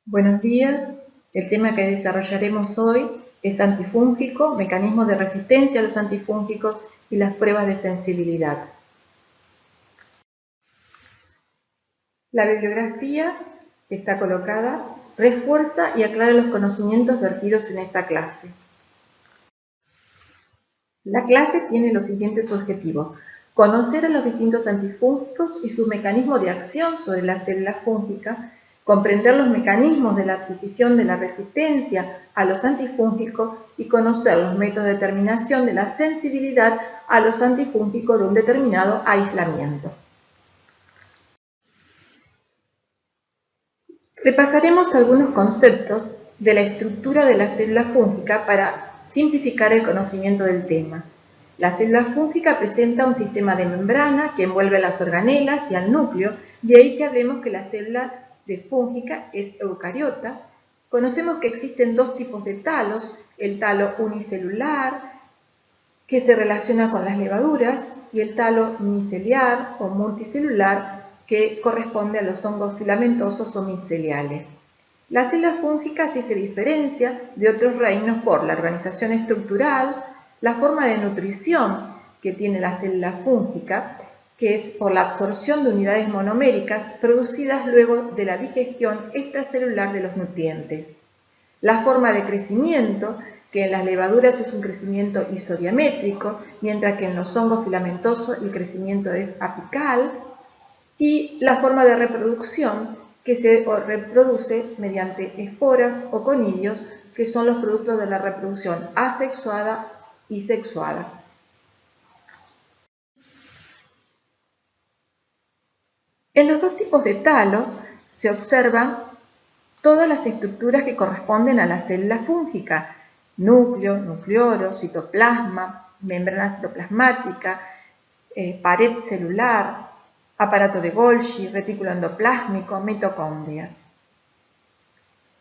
Buenos días. El tema que desarrollaremos hoy es antifúngico, mecanismos de resistencia a los antifúngicos y las pruebas de sensibilidad. La bibliografía que está colocada refuerza y aclara los conocimientos vertidos en esta clase. La clase tiene los siguientes objetivos: conocer a los distintos antifúngicos y sus mecanismos de acción sobre la célula fúngica, comprender los mecanismos de la adquisición de la resistencia a los antifúngicos y conocer los métodos de determinación de la sensibilidad a los antifúngicos de un determinado aislamiento. Repasaremos algunos conceptos de la estructura de la célula fúngica para simplificar el conocimiento del tema. La célula fúngica presenta un sistema de membrana que envuelve a las organelas y al núcleo, de ahí que hablemos que la célula fúngica es eucariota. Conocemos que existen dos tipos de talos: el talo unicelular, que se relaciona con las levaduras, y el talo miceliar o multicelular, que corresponde a los hongos filamentosos o miceliales. La célula fúngica sí se diferencia de otros reinos por la organización estructural, la forma de nutrición que tiene la célula fúngica, que es por la absorción de unidades monoméricas producidas luego de la digestión extracelular de los nutrientes. La forma de crecimiento, que en las levaduras es un crecimiento isodiamétrico, mientras que en los hongos filamentosos el crecimiento es apical, y la forma de reproducción, que se reproduce mediante esporas o conidios, que son los productos de la reproducción asexuada y sexuada. En los dos tipos de talos se observan todas las estructuras que corresponden a la célula fúngica: núcleo, nucleolo, citoplasma, membrana citoplasmática, pared celular, aparato de Golgi, retículo endoplásmico, mitocondrias.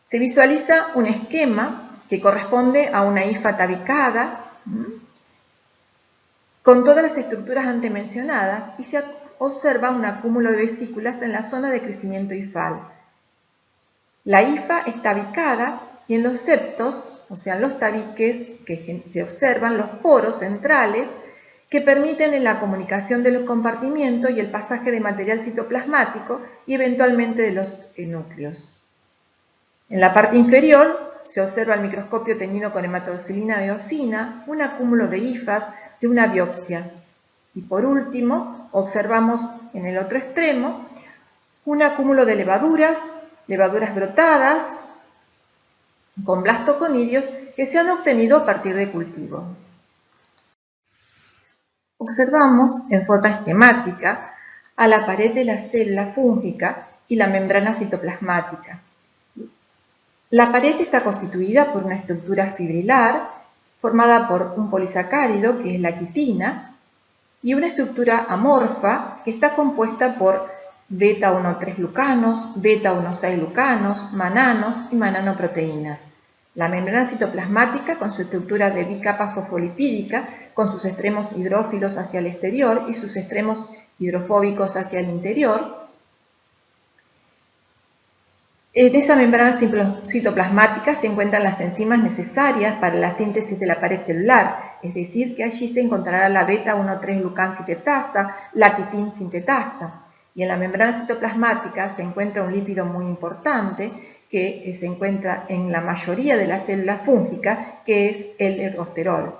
Se visualiza un esquema que corresponde a una hifa tabicada con todas las estructuras antes mencionadas, y se observa un acúmulo de vesículas en la zona de crecimiento hifal. La hifa está tabicada y en los septos, o sea, los tabiques, que se observan los poros centrales que permiten la comunicación de los compartimientos y el pasaje de material citoplasmático y eventualmente de los núcleos. En la parte inferior se observa al microscopio teñido con hematoxilina eosina un acúmulo de hifas de una biopsia. Y por último, observamos en el otro extremo un acúmulo de levaduras brotadas con blastoconidios que se han obtenido a partir de cultivo. Observamos en forma esquemática a la pared de la célula fúngica y la membrana citoplasmática. La pared está constituida por una estructura fibrilar formada por un polisacárido, que es la quitina, y una estructura amorfa que está compuesta por beta-1,3-glucanos, beta-1,6-glucanos, mananos y mananoproteínas. La membrana citoplasmática, con su estructura de bicapa fosfolipídica, con sus extremos hidrófilos hacia el exterior y sus extremos hidrofóbicos hacia el interior. En esa membrana citoplasmática se encuentran las enzimas necesarias para la síntesis de la pared celular, es decir, que allí se encontrará la beta-1,3-glucan sintetasa, la quitin sintetasa. Y en la membrana citoplasmática se encuentra un lípido muy importante que se encuentra en la mayoría de las células fúngicas, que es el ergosterol.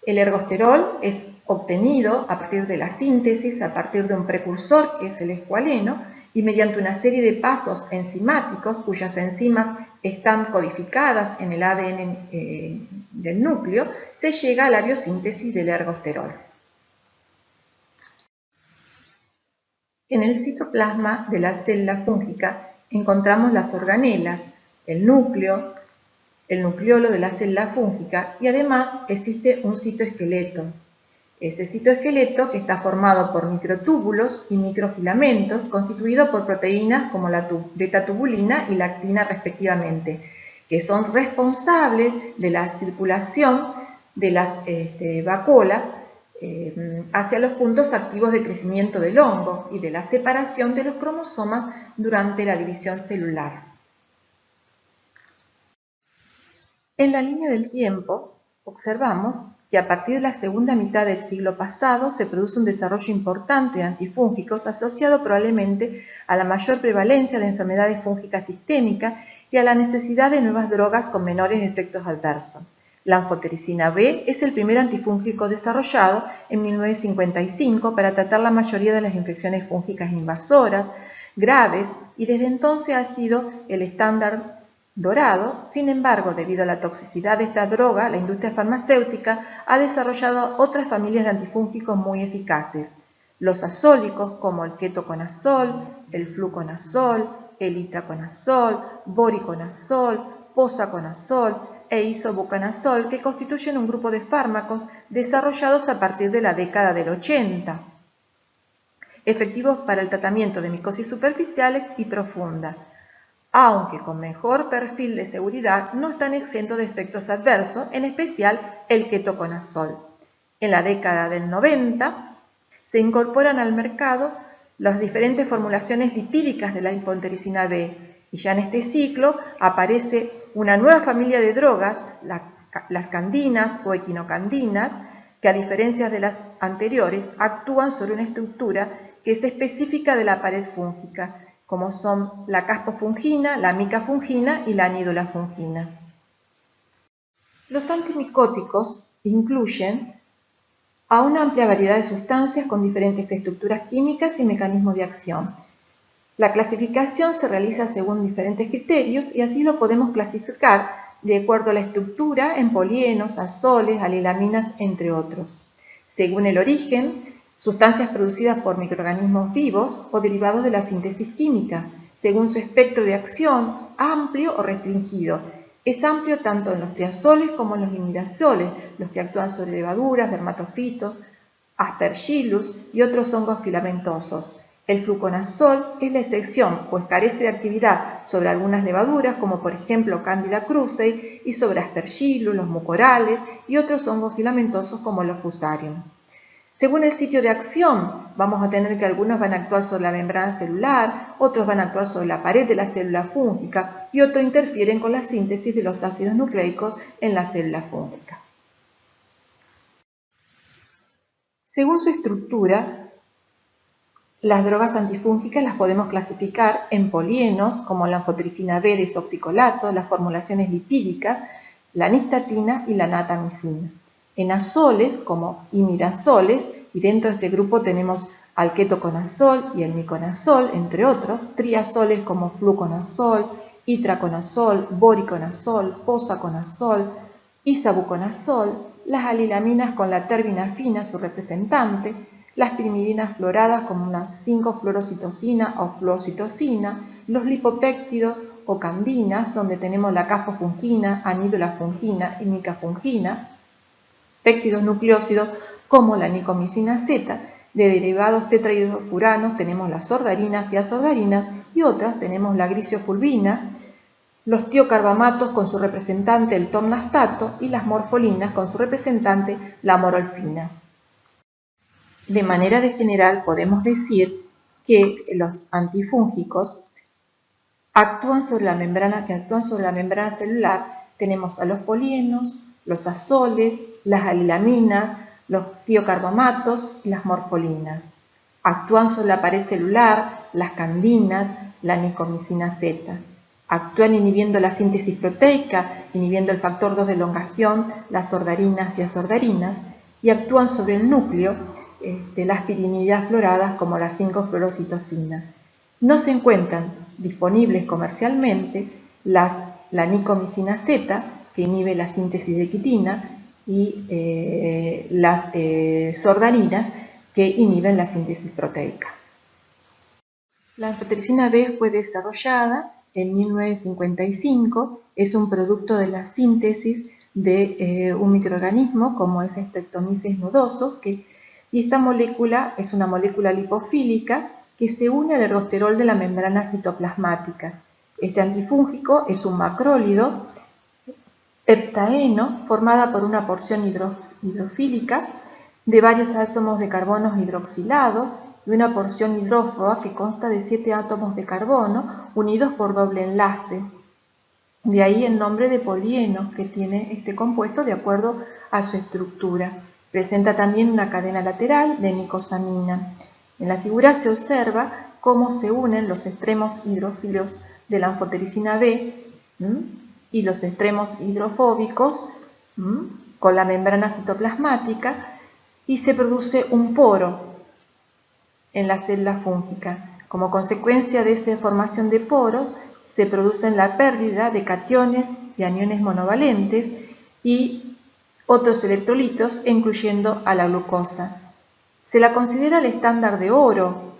El ergosterol es obtenido a partir de la síntesis, a partir de un precursor que es el escualeno, y mediante una serie de pasos enzimáticos cuyas enzimas están codificadas en el ADN del núcleo, se llega a la biosíntesis del ergosterol. En el citoplasma de la célula fúngica encontramos las organelas, el núcleo, el nucleolo de la célula fúngica, y además existe un citoesqueleto. Ese citoesqueleto, que está formado por microtúbulos y microfilamentos, constituido por proteínas como la beta-tubulina y la actina respectivamente, que son responsables de la circulación de las vacuolas hacia los puntos activos de crecimiento del hongo y de la separación de los cromosomas durante la división celular. En la línea del tiempo, observamos que a partir de la segunda mitad del siglo pasado se produce un desarrollo importante de antifúngicos asociado probablemente a la mayor prevalencia de enfermedades fúngicas sistémicas y a la necesidad de nuevas drogas con menores efectos adversos. La anfotericina B es el primer antifúngico desarrollado en 1955 para tratar la mayoría de las infecciones fúngicas invasoras, graves, y desde entonces ha sido el estándar dorado. Sin embargo, debido a la toxicidad de esta droga, la industria farmacéutica ha desarrollado otras familias de antifúngicos muy eficaces. Los azólicos, como el ketoconazol, el fluconazol, el itraconazol, voriconazol, posaconazol e isobucanazol, que constituyen un grupo de fármacos desarrollados a partir de la década del 80, efectivos para el tratamiento de micosis superficiales y profunda, aunque con mejor perfil de seguridad, no están exentos de efectos adversos, en especial el ketoconazol. En la década del 90 se incorporan al mercado las diferentes formulaciones lipídicas de la anfotericina B, y ya en este ciclo aparece una nueva familia de drogas, las candinas o equinocandinas, que a diferencia de las anteriores actúan sobre una estructura que es específica de la pared fúngica, como son la caspofungina, la micafungina y la nidolafungina. Los antimicóticos incluyen a una amplia variedad de sustancias con diferentes estructuras químicas y mecanismos de acción. La clasificación se realiza según diferentes criterios y así lo podemos clasificar de acuerdo a la estructura en polienos, azoles, alilaminas, entre otros. Según el origen, sustancias producidas por microorganismos vivos o derivados de la síntesis química, según su espectro de acción, amplio o restringido. Es amplio tanto en los triazoles como en los imidazoles, los que actúan sobre levaduras, dermatofitos, aspergillus y otros hongos filamentosos. El fluconazol es la excepción, pues carece de actividad sobre algunas levaduras, como por ejemplo Candida krusei, y sobre aspergillus, los mucorales y otros hongos filamentosos como los fusarium. Según el sitio de acción, vamos a tener que algunos van a actuar sobre la membrana celular, otros van a actuar sobre la pared de la célula fúngica y otros interfieren con la síntesis de los ácidos nucleicos en la célula fúngica. Según su estructura, las drogas antifúngicas las podemos clasificar en polienos, como la anfotericina B desoxicolato, las formulaciones lipídicas, la nistatina y la natamicina. En azoles, como imidazoles, y dentro de este grupo tenemos al ketoconazol y el miconazol, entre otros, triazoles como fluconazol, itraconazol, voriconazol, posaconazol, isobuconazol, las alilaminas con la terbinafina, su representante, las pirimidinas floradas como la 5-fluorocitosina o fluocitosina, los lipopéptidos o candinas, donde tenemos la caspofungina, anidolafungina y micafungina, péptidos nucleósidos como la nicomicina Z, de derivados tetrahidrofuranos tenemos las sordarinas y azordarinas, y otras tenemos la grisofulvina, los tiocarbamatos con su representante el tornastato y las morfolinas con su representante la morolfina. De manera general podemos decir que los antifúngicos actúan sobre la membrana celular. Tenemos a los polienos, los azoles, las alilaminas, los tiocarbamatos y las morfolinas. Actúan sobre la pared celular, las candinas, la nicomicina Z. Actúan inhibiendo la síntesis proteica, inhibiendo el factor 2 de elongación, las sordarinas y azordarinas, y actúan sobre el núcleo de las pirimidas floradas como la 5-fluorocitosina. No se encuentran disponibles comercialmente la nicomicina Z, que inhibe la síntesis de quitina, y las sordarinas, que inhiben la síntesis proteica. La anfotericina B fue desarrollada en 1955, es un producto de la síntesis de un microorganismo como es Streptomyces nodosus, y esta molécula es una molécula lipofílica que se une al ergosterol de la membrana citoplasmática. Este antifúngico es un macrólido heptaeno formada por una porción hidrofílica de varios átomos de carbono hidroxilados y una porción hidrófoba que consta de 7 átomos de carbono unidos por doble enlace. De ahí el nombre de polieno que tiene este compuesto de acuerdo a su estructura. Presenta también una cadena lateral de nicosamina. En la figura se observa cómo se unen los extremos hidrófilos de la anfotericina B y los extremos hidrofóbicos con la membrana citoplasmática y se produce un poro en la célula fúngica. Como consecuencia de esa formación de poros, se produce la pérdida de cationes y aniones monovalentes y otros electrolitos, incluyendo a la glucosa. Se la considera el estándar de oro,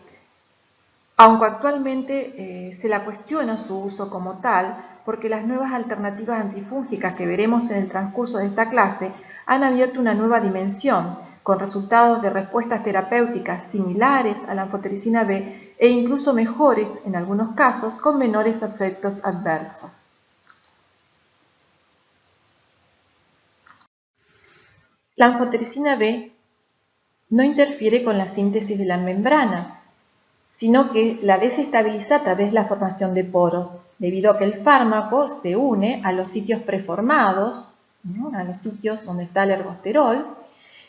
aunque actualmente se la cuestiona su uso como tal, porque las nuevas alternativas antifúngicas que veremos en el transcurso de esta clase han abierto una nueva dimensión, con resultados de respuestas terapéuticas similares a la anfotericina B e incluso mejores en algunos casos con menores efectos adversos. La anfotericina B no interfiere con la síntesis de la membrana, sino que la desestabiliza a través de la formación de poros, debido a que el fármaco se une a los sitios preformados, a los sitios donde está el ergosterol.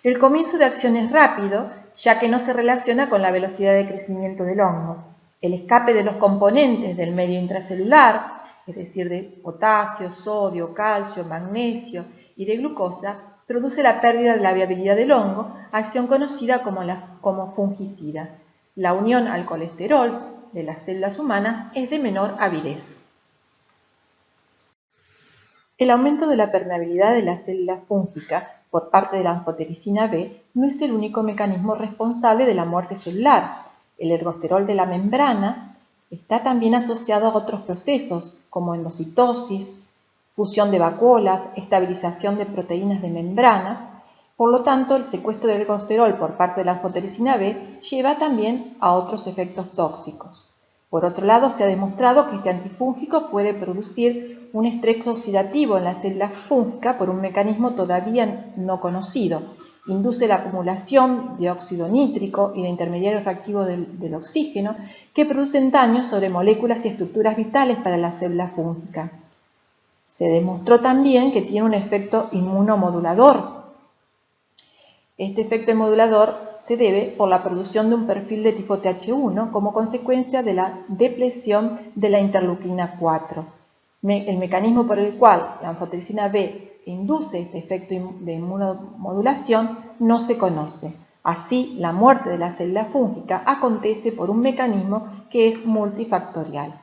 El comienzo de acción es rápido, ya que no se relaciona con la velocidad de crecimiento del hongo. El escape de los componentes del medio intracelular, es decir, de potasio, sodio, calcio, magnesio y de glucosa, produce la pérdida de la viabilidad del hongo, acción conocida como fungicida. La unión al colesterol de las células humanas es de menor avidez. El aumento de la permeabilidad de la célula fúngica por parte de la anfotericina B no es el único mecanismo responsable de la muerte celular. El ergosterol de la membrana está también asociado a otros procesos como endocitosis, fusión de vacuolas, estabilización de proteínas de membrana. Por lo tanto, el secuestro del ergosterol por parte de la anfotericina B lleva también a otros efectos tóxicos. Por otro lado, se ha demostrado que este antifúngico puede producir un estrés oxidativo en la célula fúngica por un mecanismo todavía no conocido. Induce la acumulación de óxido nítrico y de intermediarios reactivos del oxígeno que producen daños sobre moléculas y estructuras vitales para la célula fúngica. Se demostró también que tiene un efecto inmunomodulador. Este efecto modulador se debe por la producción de un perfil de tipo Th1 como consecuencia de la depresión de la interleuquina 4. El mecanismo por el cual la anfotericina B induce este efecto de inmunomodulación no se conoce. Así, la muerte de la célula fúngica acontece por un mecanismo que es multifactorial.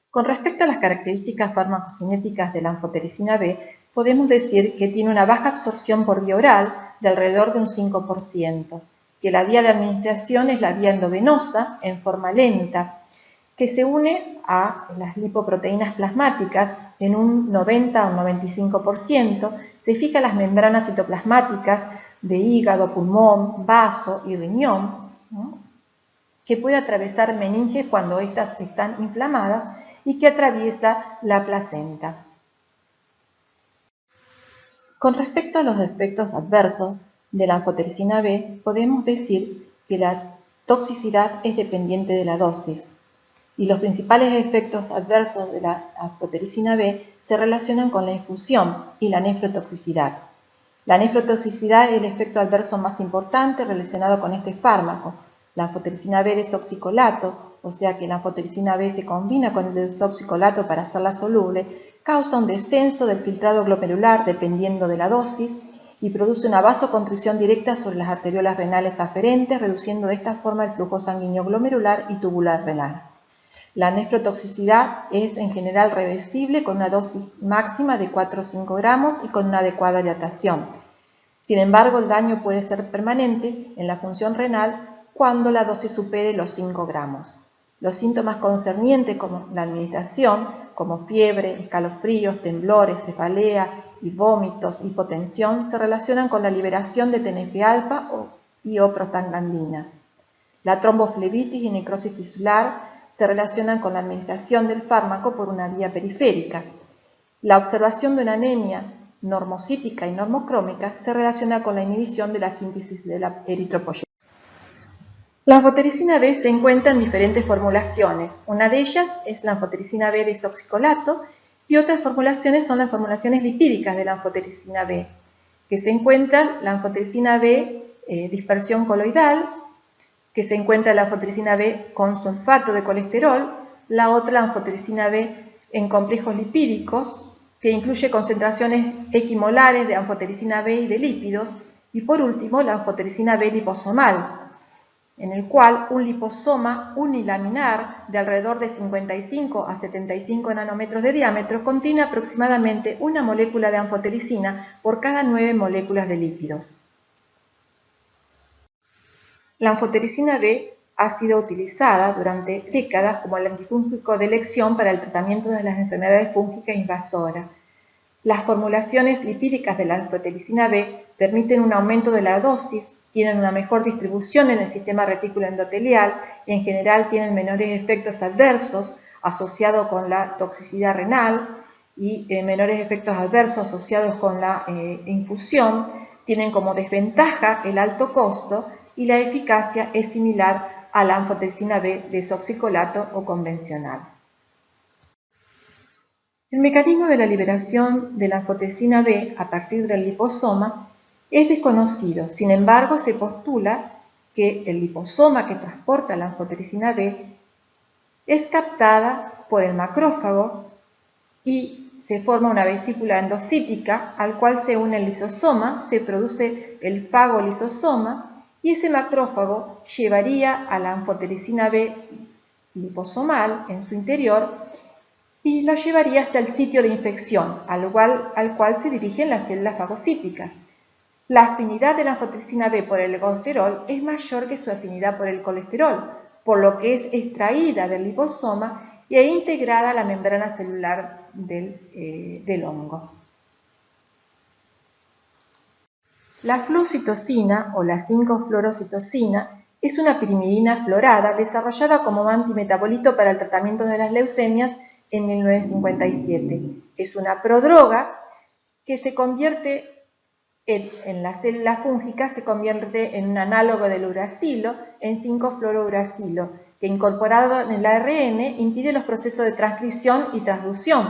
Con respecto a las características farmacocinéticas de la anfotericina B, podemos decir que tiene una baja absorción por vía oral de alrededor de un 5%, que la vía de administración es la vía endovenosa en forma lenta, que se une a las lipoproteínas plasmáticas en un 90 o 95%, se fija a las membranas citoplasmáticas de hígado, pulmón, vaso y riñón, que puede atravesar meninges cuando éstas están inflamadas y que atraviesa la placenta. Con respecto a los efectos adversos de la anfotericina B, podemos decir que la toxicidad es dependiente de la dosis y los principales efectos adversos de la anfotericina B se relacionan con la infusión y la nefrotoxicidad. La nefrotoxicidad es el efecto adverso más importante relacionado con este fármaco. La anfotericina B desoxicolato, o sea que la anfotericina B se combina con el desoxicolato para hacerla soluble, causa un descenso del filtrado glomerular dependiendo de la dosis y produce una vasoconstricción directa sobre las arteriolas renales aferentes, reduciendo de esta forma el flujo sanguíneo glomerular y tubular renal. La nefrotoxicidad es en general reversible con una dosis máxima de 4 o 5 gramos y con una adecuada hidratación. Sin embargo, el daño puede ser permanente en la función renal cuando la dosis supere los 5 gramos. Los síntomas concernientes como la administración, como fiebre, escalofríos, temblores, cefalea y vómitos, hipotensión, se relacionan con la liberación de TNF-alfa o prostaglandinas. La tromboflebitis y necrosis tisular se relacionan con la administración del fármaco por una vía periférica. La observación de una anemia normocítica y normocrómica se relaciona con la inhibición de la síntesis de la eritropoyetina. La anfotericina B se encuentra en diferentes formulaciones. Una de ellas es la anfotericina B desoxicolato y otras formulaciones son las formulaciones lipídicas de la anfotericina B, que se encuentran la anfotericina B dispersión coloidal, que se encuentra la anfotericina B con sulfato de colesterol, la otra la anfotericina B en complejos lipídicos, que incluye concentraciones equimolares de anfotericina B y de lípidos, y por último la anfotericina B liposomal, en el cual un liposoma unilaminar de alrededor de 55 a 75 nanómetros de diámetro contiene aproximadamente una molécula de anfotericina por cada 9 moléculas de lípidos. La anfotericina B ha sido utilizada durante décadas como el antifúngico de elección para el tratamiento de las enfermedades fúngicas invasoras. Las formulaciones lipídicas de la anfotericina B permiten un aumento de la dosis, tienen una mejor distribución en el sistema retículo endotelial y en general tienen menores efectos adversos asociados con la toxicidad renal y menores efectos adversos asociados con la infusión. Tienen como desventaja el alto costo y la eficacia es similar a la anfotericina B desoxicolato o convencional. El mecanismo de la liberación de la anfotericina B a partir del liposoma es desconocido, sin embargo se postula que el liposoma que transporta la anfotericina B es captada por el macrófago y se forma una vesícula endocítica al cual se une el lisosoma, se produce el fagolisosoma y ese macrófago llevaría a la anfotericina B liposomal en su interior y lo llevaría hasta el sitio de infección, al cual se dirigen las células fagocíticas. La afinidad de la anfotericina B por el colesterol es mayor que su afinidad por el colesterol, por lo que es extraída del liposoma e integrada a la membrana celular del hongo. La fluocitosina o la 5-fluorocitosina es una pirimidina florada desarrollada como antimetabolito para el tratamiento de las leucemias en 1957. Es una prodroga que se convierte en la célula fúngica, se convierte en un análogo del uracilo, en 5-fluorouracilo, que incorporado en el ARN impide los procesos de transcripción y transducción.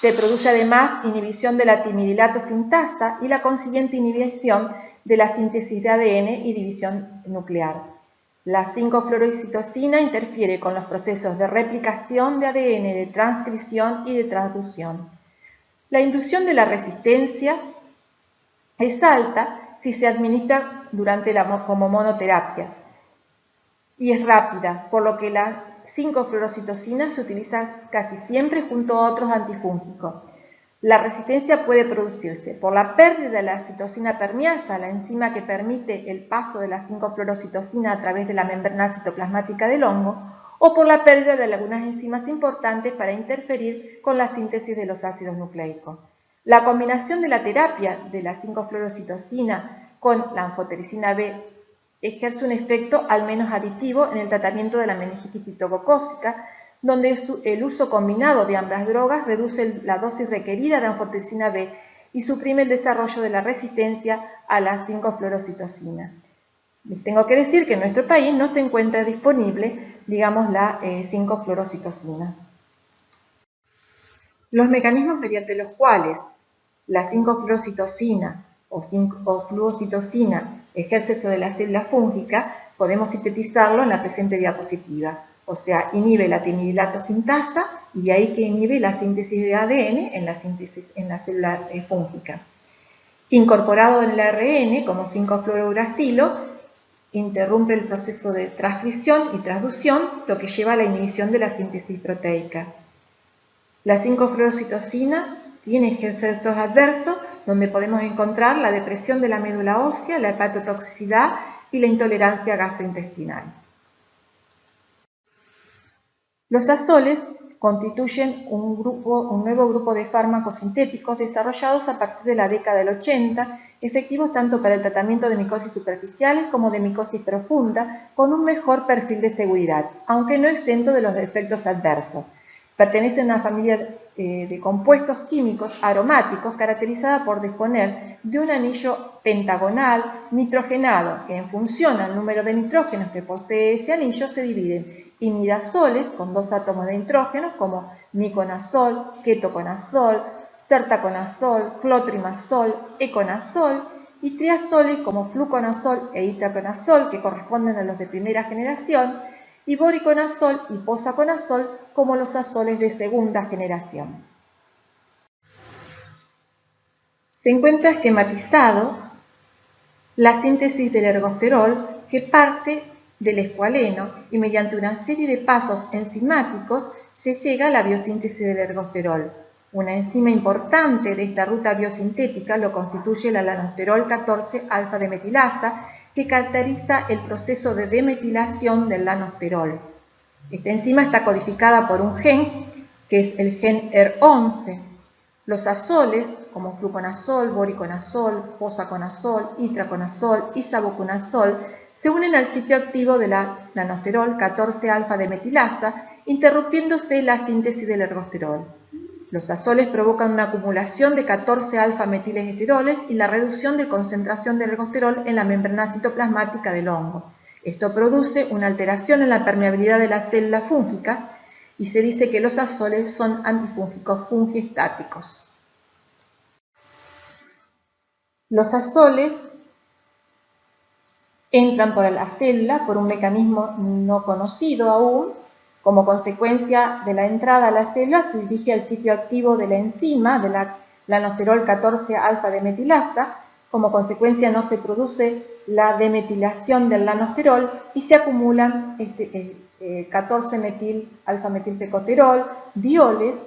Se produce además inhibición de la timidilato sintasa y la consiguiente inhibición de la síntesis de ADN y división nuclear. La 5-fluorocitosina interfiere con los procesos de replicación de ADN, de transcripción y de transducción. La inducción de la resistencia es alta si se administra como monoterapia y es rápida, por lo que la 5-fluorocitosina se utiliza casi siempre junto a otros antifúngicos. La resistencia puede producirse por la pérdida de la citosina permeasa, la enzima que permite el paso de la 5-fluorocitosina a través de la membrana citoplasmática del hongo, o por la pérdida de algunas enzimas importantes para interferir con la síntesis de los ácidos nucleicos. La combinación de la terapia de la 5-fluorocitosina con la anfotericina B ejerce un efecto al menos aditivo en el tratamiento de la meningitis fitococócica, donde el uso combinado de ambas drogas reduce la dosis requerida de anfotericina B y suprime el desarrollo de la resistencia a la 5-fluorocitosina. Les tengo que decir que en nuestro país no se encuentra disponible, digamos, la 5-fluorocitosina. Los mecanismos mediante los cuales la 5-fluorocitosina o fluocitosina ejerce sobre la célula fúngica podemos sintetizarlo en la presente diapositiva. O sea, inhibe la timidilato sintasa y de ahí que inhibe la síntesis de ADN en la célula fúngica. Incorporado en el ARN como 5-fluorouracilo, interrumpe el proceso de transcripción y transducción, lo que lleva a la inhibición de la síntesis proteica. La 5-fluorocitosina tiene efectos adversos donde podemos encontrar la depresión de la médula ósea, la hepatotoxicidad y la intolerancia gastrointestinal. Los azoles constituyen un nuevo grupo de fármacos sintéticos desarrollados a partir de la década del 80, efectivos tanto para el tratamiento de micosis superficiales como de micosis profunda, con un mejor perfil de seguridad, aunque no exento de los efectos adversos. Pertenecen a una familia de compuestos químicos aromáticos caracterizada por disponer de un anillo pentagonal nitrogenado que en función al número de nitrógenos que posee ese anillo se dividen imidazoles con 2 átomos de nitrógeno como miconazol, ketoconazol, sertaconazol, clotrimazol, econazol y triazoles como fluconazol e itraconazol que corresponden a los de primera generación y boriconazol y posaconazol como los azoles de segunda generación. Se encuentra esquematizado la síntesis del ergosterol que parte del escualeno y mediante una serie de pasos enzimáticos se llega a la biosíntesis del ergosterol. Una enzima importante de esta ruta biosintética lo constituye la lanosterol 14-alfa-demetilasa que caracteriza el proceso de demetilación del lanosterol. Esta enzima está codificada por un gen que es el gen ER11. Los azoles, como fluconazol, boriconazol, posaconazol, itraconazol y saboconazol, se unen al sitio activo de la lanosterol 14-alfa-demetilasa, interrumpiéndose la síntesis del ergosterol. Los azoles provocan una acumulación de 14-alfa-metilesteroles y la reducción de concentración de ergosterol en la membrana citoplasmática del hongo. Esto produce una alteración en la permeabilidad de las células fúngicas y se dice que los azoles son antifúngicos fungiestáticos. Los azoles entran por la célula por un mecanismo no conocido aún. Como consecuencia de la entrada a la célula se dirige al sitio activo de la enzima de la lanosterol 14-alfa-demetilasa. Como consecuencia no se produce la demetilación del lanosterol y se acumulan 14-metil-alfa-metilfecosterol, dioles,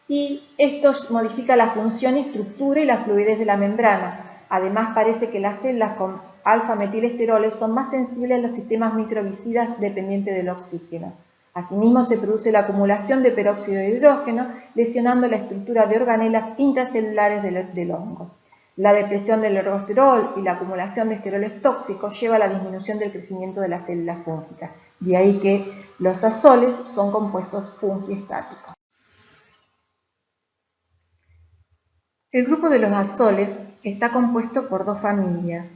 y esto modifica la función y estructura y la fluidez de la membrana. Además parece que las células con alfa-metilesteroles son más sensibles a los sistemas microbicidas dependientes del oxígeno. Asimismo se produce la acumulación de peróxido de hidrógeno, lesionando la estructura de organelas intracelulares del hongo. La depresión del ergosterol y la acumulación de esteroles tóxicos lleva a la disminución del crecimiento de las células fúngicas. De ahí que los azoles son compuestos fungiestáticos. El grupo de los azoles está compuesto por dos familias,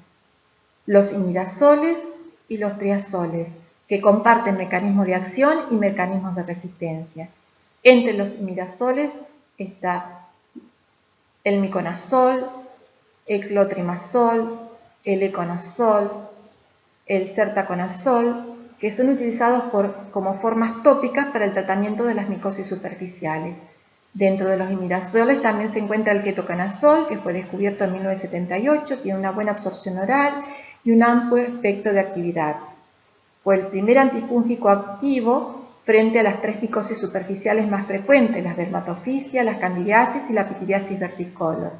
los imidazoles y los triazoles, que comparten mecanismos de acción y mecanismos de resistencia. Entre los imidazoles está el miconazol, el clotrimazol, el econazol, el sertaconazol, que son utilizados como formas tópicas para el tratamiento de las micosis superficiales. Dentro de los imidazoles también se encuentra el ketoconazol, que fue descubierto en 1978, tiene una buena absorción oral y un amplio espectro de actividad. Fue el primer antifúngico activo frente a las 3 micosis superficiales más frecuentes, las dermatofisia, las candidiasis y la pityriasis versicolor.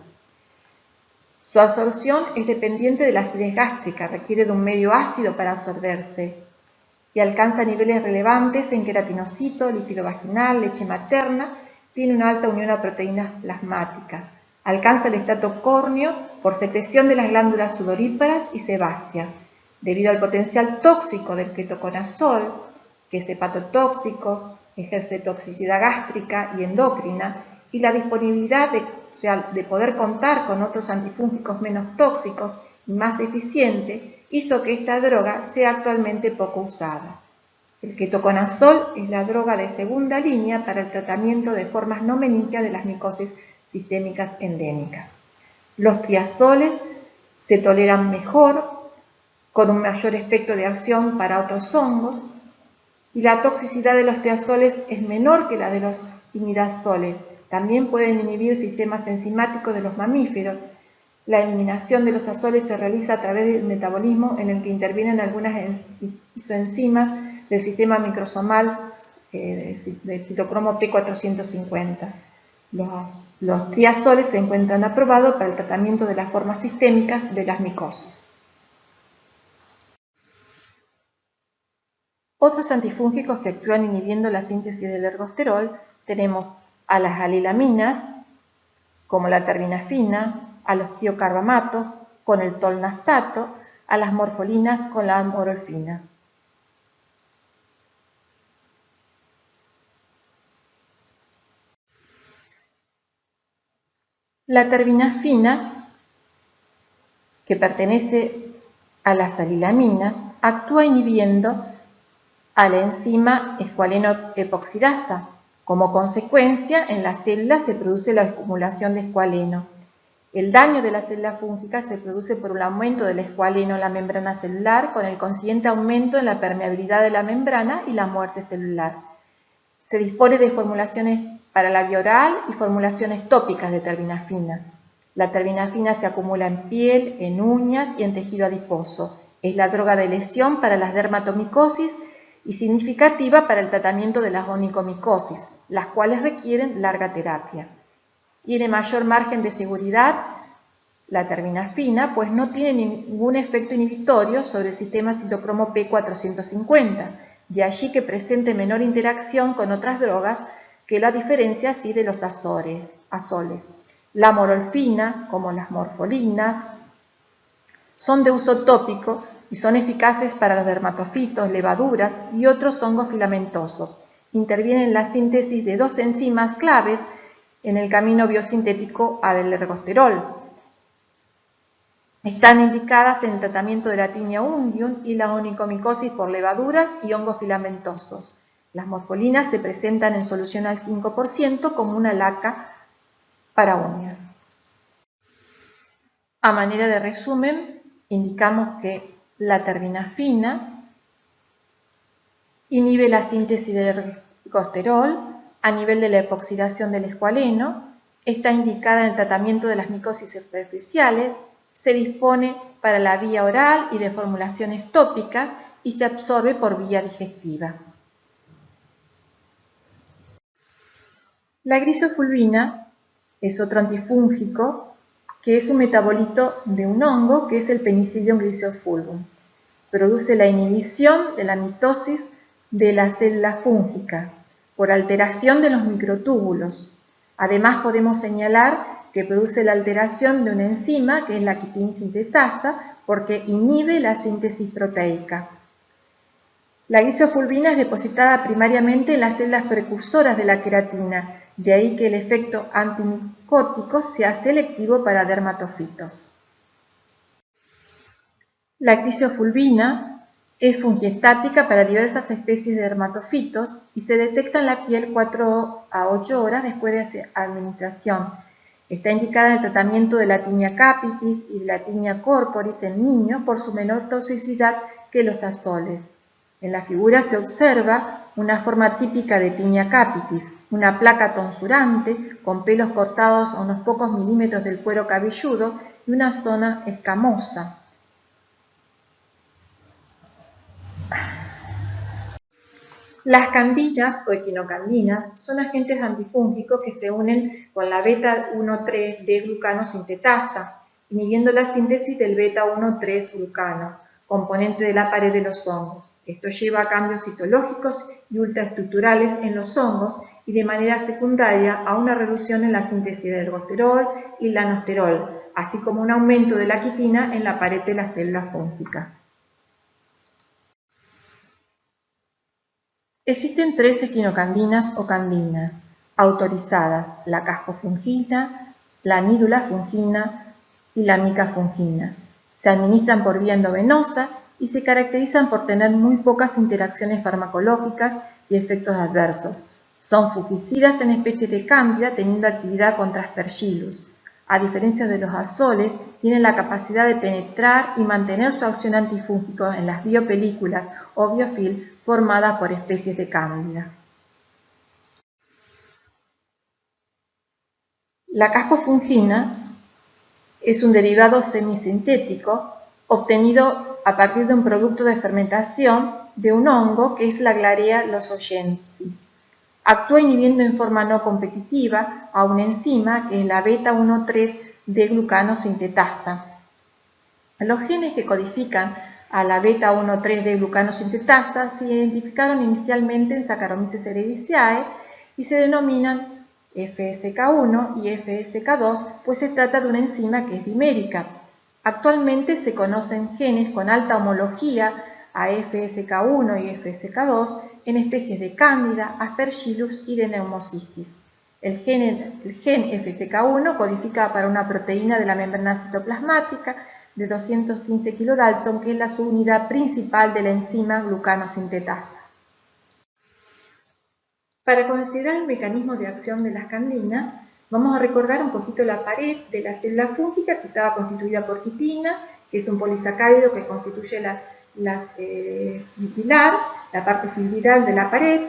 Su absorción es dependiente de la acidez gástrica, requiere de un medio ácido para absorberse y alcanza niveles relevantes en queratinocito, líquido vaginal, leche materna, tiene una alta unión a proteínas plasmáticas. Alcanza el estrato córneo por secreción de las glándulas sudoríparas y sebáceas. Debido al potencial tóxico del ketoconazol, que es hepatotóxico, ejerce toxicidad gástrica y endocrina, y la disponibilidad de poder contar con otros antifúngicos menos tóxicos y más eficientes, hizo que esta droga sea actualmente poco usada. El ketoconazol es la droga de segunda línea para el tratamiento de formas no meningias de las micosis sistémicas endémicas. Los triazoles se toleran mejor, con un mayor espectro de acción para otros hongos, y la toxicidad de los triazoles es menor que la de los imidazoles. También pueden inhibir sistemas enzimáticos de los mamíferos. La eliminación de los azoles se realiza a través del metabolismo en el que intervienen algunas isoenzimas del sistema microsomal del citocromo P450. Los triazoles se encuentran aprobados para el tratamiento de las formas sistémicas de las micosis. Otros antifúngicos que actúan inhibiendo la síntesis del ergosterol tenemos a las alilaminas, como la terbinafina, a los tiocarbamatos con el tolnastato, a las morfolinas con la amorolfina. La terbinafina, que pertenece a las salilaminas, actúa inhibiendo a la enzima escualeno-epoxidasa. Como consecuencia, en la célula se produce la acumulación de escualeno. El daño de la célula fúngica se produce por un aumento del escualeno en la membrana celular, con el consiguiente aumento en la permeabilidad de la membrana y la muerte celular. Se dispone de formulaciones para la vía oral y formulaciones tópicas de terbinafina. La terbinafina se acumula en piel, en uñas y en tejido adiposo. Es la droga de elección para las dermatomicosis y significativa para el tratamiento de las onicomicosis, las cuales requieren larga terapia. Tiene mayor margen de seguridad la terbinafina, pues no tiene ningún efecto inhibitorio sobre el sistema citocromo P450, de allí que presente menor interacción con otras drogas que la diferencia así de los azoles. La morolfina, como las morfolinas, son de uso tópico y son eficaces para los dermatofitos, levaduras y otros hongos filamentosos. Intervienen en la síntesis de dos enzimas claves en el camino biosintético del ergosterol. Están indicadas en el tratamiento de la tinea unguium y la onicomicosis por levaduras y hongos filamentosos. Las morfolinas se presentan en solución al 5% como una laca para uñas. A manera de resumen, indicamos que la terbinafina inhibe la síntesis del ergosterol a nivel de la epoxidación del escualeno, está indicada en el tratamiento de las micosis superficiales, se dispone para la vía oral y de formulaciones tópicas y se absorbe por vía digestiva. La grisofulvina es otro antifúngico que es un metabolito de un hongo que es el Penicillium grisofulvum. Produce la inhibición de la mitosis de la célula fúngica por alteración de los microtúbulos. Además podemos señalar que produce la alteración de una enzima que es la quitinsintetasa porque inhibe la síntesis proteica. La grisofulvina es depositada primariamente en las células precursoras de la queratina, de ahí que el efecto antimicótico sea selectivo para dermatofitos. La grisofulvina es fungiestática para diversas especies de dermatofitos y se detecta en la piel 4 a 8 horas después de administración. Está indicada en el tratamiento de la tinea capitis y de la tinea corporis en niños por su menor toxicidad que los azoles. En la figura se observa una forma típica de tinea capitis, una placa tonsurante con pelos cortados a unos pocos milímetros del cuero cabelludo y una zona escamosa. Las candinas o equinocandinas son agentes antifúngicos que se unen con la beta-1,3-D-glucano sintetasa, inhibiendo la síntesis del beta-1,3-glucano, componente de la pared de los hongos. Esto lleva a cambios citológicos y ultraestructurales en los hongos y de manera secundaria a una reducción en la síntesis de ergosterol y lanosterol, así como un aumento de la quitina en la pared de la célula fúngica. Existen 3 equinocandinas o candinas autorizadas: la cascofungina, la nidulafungina y la micafungina. Se administran por vía endovenosa y se caracterizan por tener muy pocas interacciones farmacológicas y efectos adversos. Son fungicidas en especies de cándida teniendo actividad contra Aspergillus. A diferencia de los azoles, tienen la capacidad de penetrar y mantener su acción antifúngico en las biopelículas o biofilm formadas por especies de cándida. La cascofungina es un derivado semisintético obtenido a partir de un producto de fermentación de un hongo que es la Glarea lozonensis. Actúa inhibiendo en forma no competitiva a una enzima que es la beta-1,3-D-glucano sintetasa. Los genes que codifican a la beta-1,3-D-glucano sintetasa se identificaron inicialmente en Saccharomyces cerevisiae y se denominan FSK1 y FSK2, pues se trata de una enzima que es dimérica. Actualmente se conocen genes con alta homología a FSK1 y FSK2 en especies de cándida, Aspergillus y de Pneumocystis. El gen FSK1 codifica para una proteína de la membrana citoplasmática de 215 kilodalton, que es la subunidad principal de la enzima glucanosintetasa. Para considerar el mecanismo de acción de las candinas, vamos a recordar un poquito la pared de la célula fúngica, que estaba constituida por quitina, que es un polisacárido que constituye la parte fibrilar de la pared.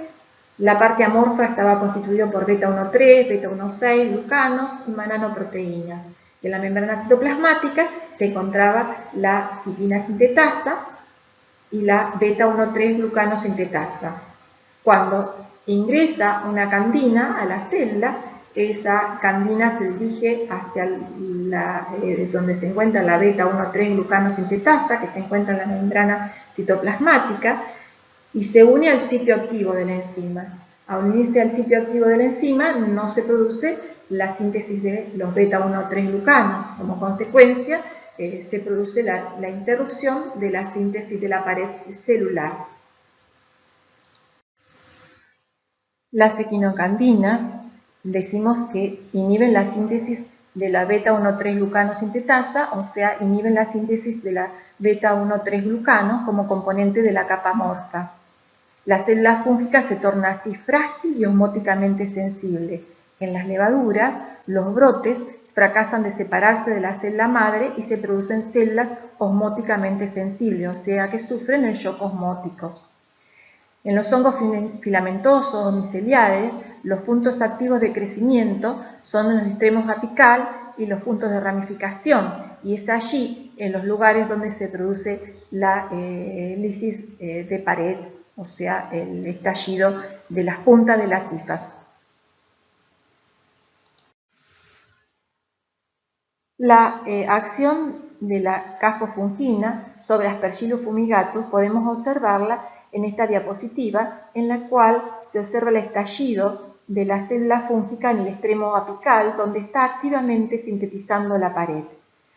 La parte amorfa estaba constituida por beta-1,3, beta-1,6, glucanos y mananoproteínas. En la membrana citoplasmática se encontraba la quitina sintetasa y la beta-1,3 glucanosintetasa. Cuando ingresa una candina a la célula, esa candina se dirige hacia donde se encuentra la beta-1,3 glucanosintetasa, que se encuentra en la membrana citoplasmática, y se une al sitio activo de la enzima. Al unirse al sitio activo de la enzima no se produce la síntesis de los beta-1,3 glucanos. Como consecuencia, se produce la interrupción de la síntesis de la pared celular. Las equinocandinas decimos que inhiben la síntesis de la beta-1,3 glucanosintetasa, o sea, inhiben la síntesis de la beta-1,3 glucano como componente de la capa amorfa. La célula fúngica se torna así frágil y osmóticamente sensible. En las levaduras, los brotes fracasan de separarse de la célula madre y se producen células osmóticamente sensibles, o sea que sufren el shock osmóticos. En los hongos filamentosos o miceliares, los puntos activos de crecimiento son en los extremos apical y los puntos de ramificación, y es allí, en los lugares donde se produce la lisis de pared, o sea, el estallido de las puntas de las hifas. La acción de la caspofungina sobre Aspergillus fumigatus podemos observarla en esta diapositiva, en la cual se observa el estallido de la célula fúngica en el extremo apical, donde está activamente sintetizando la pared.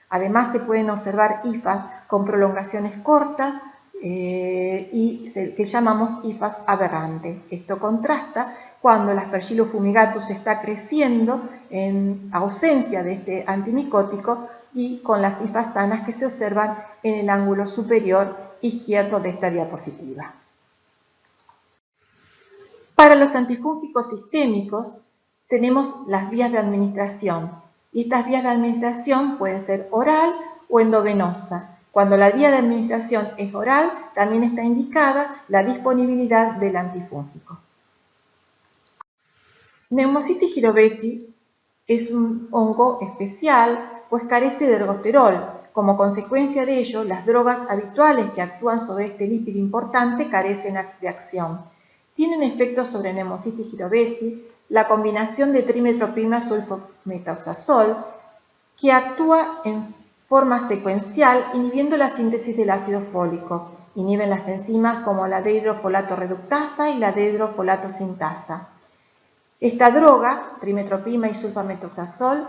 Además, se pueden observar hifas con prolongaciones cortas que llamamos hifas aberrantes. Esto contrasta cuando el Aspergillus fumigatus está creciendo en ausencia de este antimicótico y con las hifas sanas que se observan en el ángulo superior izquierdo de esta diapositiva. Para los antifúngicos sistémicos tenemos las vías de administración, y estas vías de administración pueden ser oral o endovenosa. Cuando la vía de administración es oral, también está indicada la disponibilidad del antifúngico. Pneumocystis jirovecii es un hongo especial, pues carece de ergosterol. Como consecuencia de ello, las drogas habituales que actúan sobre este lípido importante carecen de acción. Tienen efectos sobre Pneumocystis jirovecii la combinación de trimetoprim sulfametoxazol, que actúa en forma secuencial inhibiendo la síntesis del ácido fólico. Inhiben las enzimas como la dehidrofolato reductasa y la dehidrofolato sintasa. Esta droga, trimetoprim y sulfametoxazol,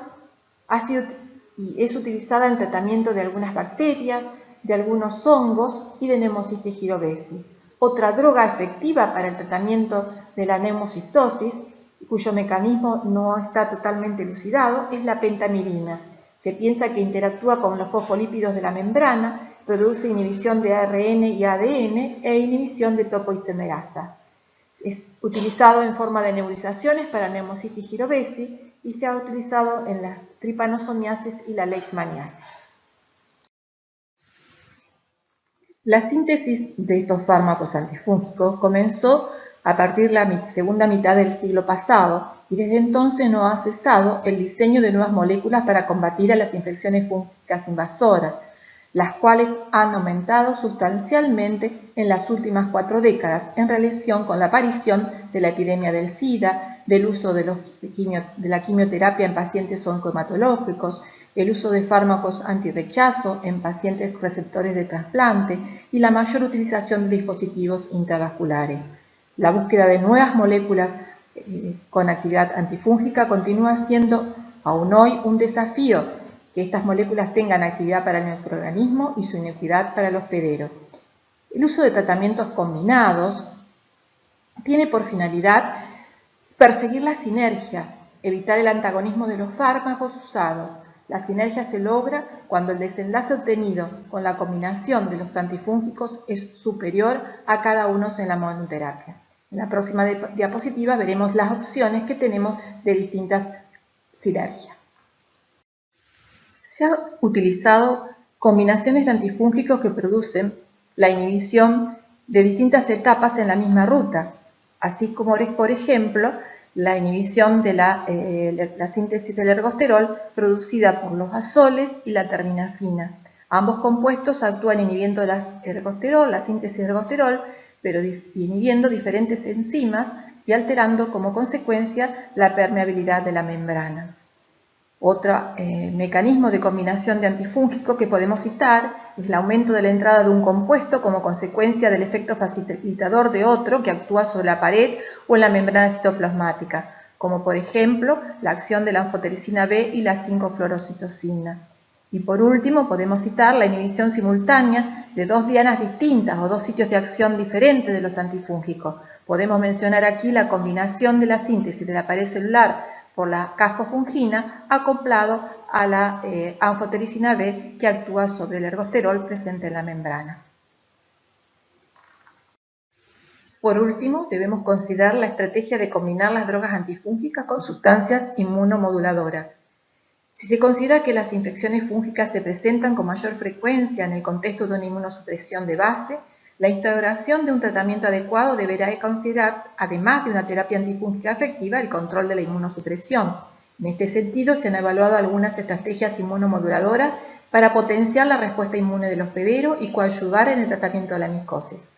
es utilizada en tratamiento de algunas bacterias, de algunos hongos y de Pneumocystis jirovecii. Otra droga efectiva para el tratamiento de la neumocistosis, cuyo mecanismo no está totalmente elucidado, es la pentamidina. Se piensa que interactúa con los fosfolípidos de la membrana, produce inhibición de ARN y ADN e inhibición de topoisomerasa. Es utilizado en forma de nebulizaciones para Pneumocystis jirovecii y se ha utilizado en la tripanosomiasis y la leishmaniasis. La síntesis de estos fármacos antifúngicos comenzó a partir de la segunda mitad del siglo pasado y desde entonces no ha cesado el diseño de nuevas moléculas para combatir a las infecciones fúngicas invasoras, las cuales han aumentado sustancialmente en las últimas 4 décadas en relación con la aparición de la epidemia del SIDA, del uso de la quimioterapia en pacientes oncohematológicos, el uso de fármacos antirrechazo en pacientes receptores de trasplante y la mayor utilización de dispositivos intravasculares. La búsqueda de nuevas moléculas con actividad antifúngica continúa siendo aún hoy un desafío, que estas moléculas tengan actividad para el microorganismo y su inocuidad para el hospedero. El uso de tratamientos combinados tiene por finalidad perseguir la sinergia evitar el antagonismo de los fármacos usados. La sinergia se logra cuando el desenlace obtenido con la combinación de los antifúngicos es superior a cada uno en la monoterapia. En la próxima diapositiva veremos las opciones que tenemos de distintas sinergias. Se han utilizado combinaciones de antifúngicos que producen la inhibición de distintas etapas en la misma ruta, así como es, por ejemplo, la inhibición de la síntesis del ergosterol producida por los azoles y la terminafina. Ambos compuestos actúan inhibiendo la síntesis de ergosterol, pero inhibiendo diferentes enzimas y alterando como consecuencia la permeabilidad de la membrana. Otro mecanismo de combinación de antifúngicos que podemos citar es el aumento de la entrada de un compuesto como consecuencia del efecto facilitador de otro que actúa sobre la pared o en la membrana citoplasmática, como por ejemplo la acción de la anfotericina B y la 5-fluorocitosina. Y por último podemos citar la inhibición simultánea de dos dianas distintas o dos sitios de acción diferentes de los antifúngicos. Podemos mencionar aquí la combinación de la síntesis de la pared celular por la cascofungina acoplado a la anfotericina B que actúa sobre el ergosterol presente en la membrana. Por último, debemos considerar la estrategia de combinar las drogas antifúngicas con sustancias inmunomoduladoras. Si se considera que las infecciones fúngicas se presentan con mayor frecuencia en el contexto de una inmunosupresión de base, la instauración de un tratamiento adecuado deberá considerar, además de una terapia antifúngica efectiva, el control de la inmunosupresión. En este sentido, se han evaluado algunas estrategias inmunomoduladoras para potenciar la respuesta inmune del hospedero y coadyuvar en el tratamiento de la micosis.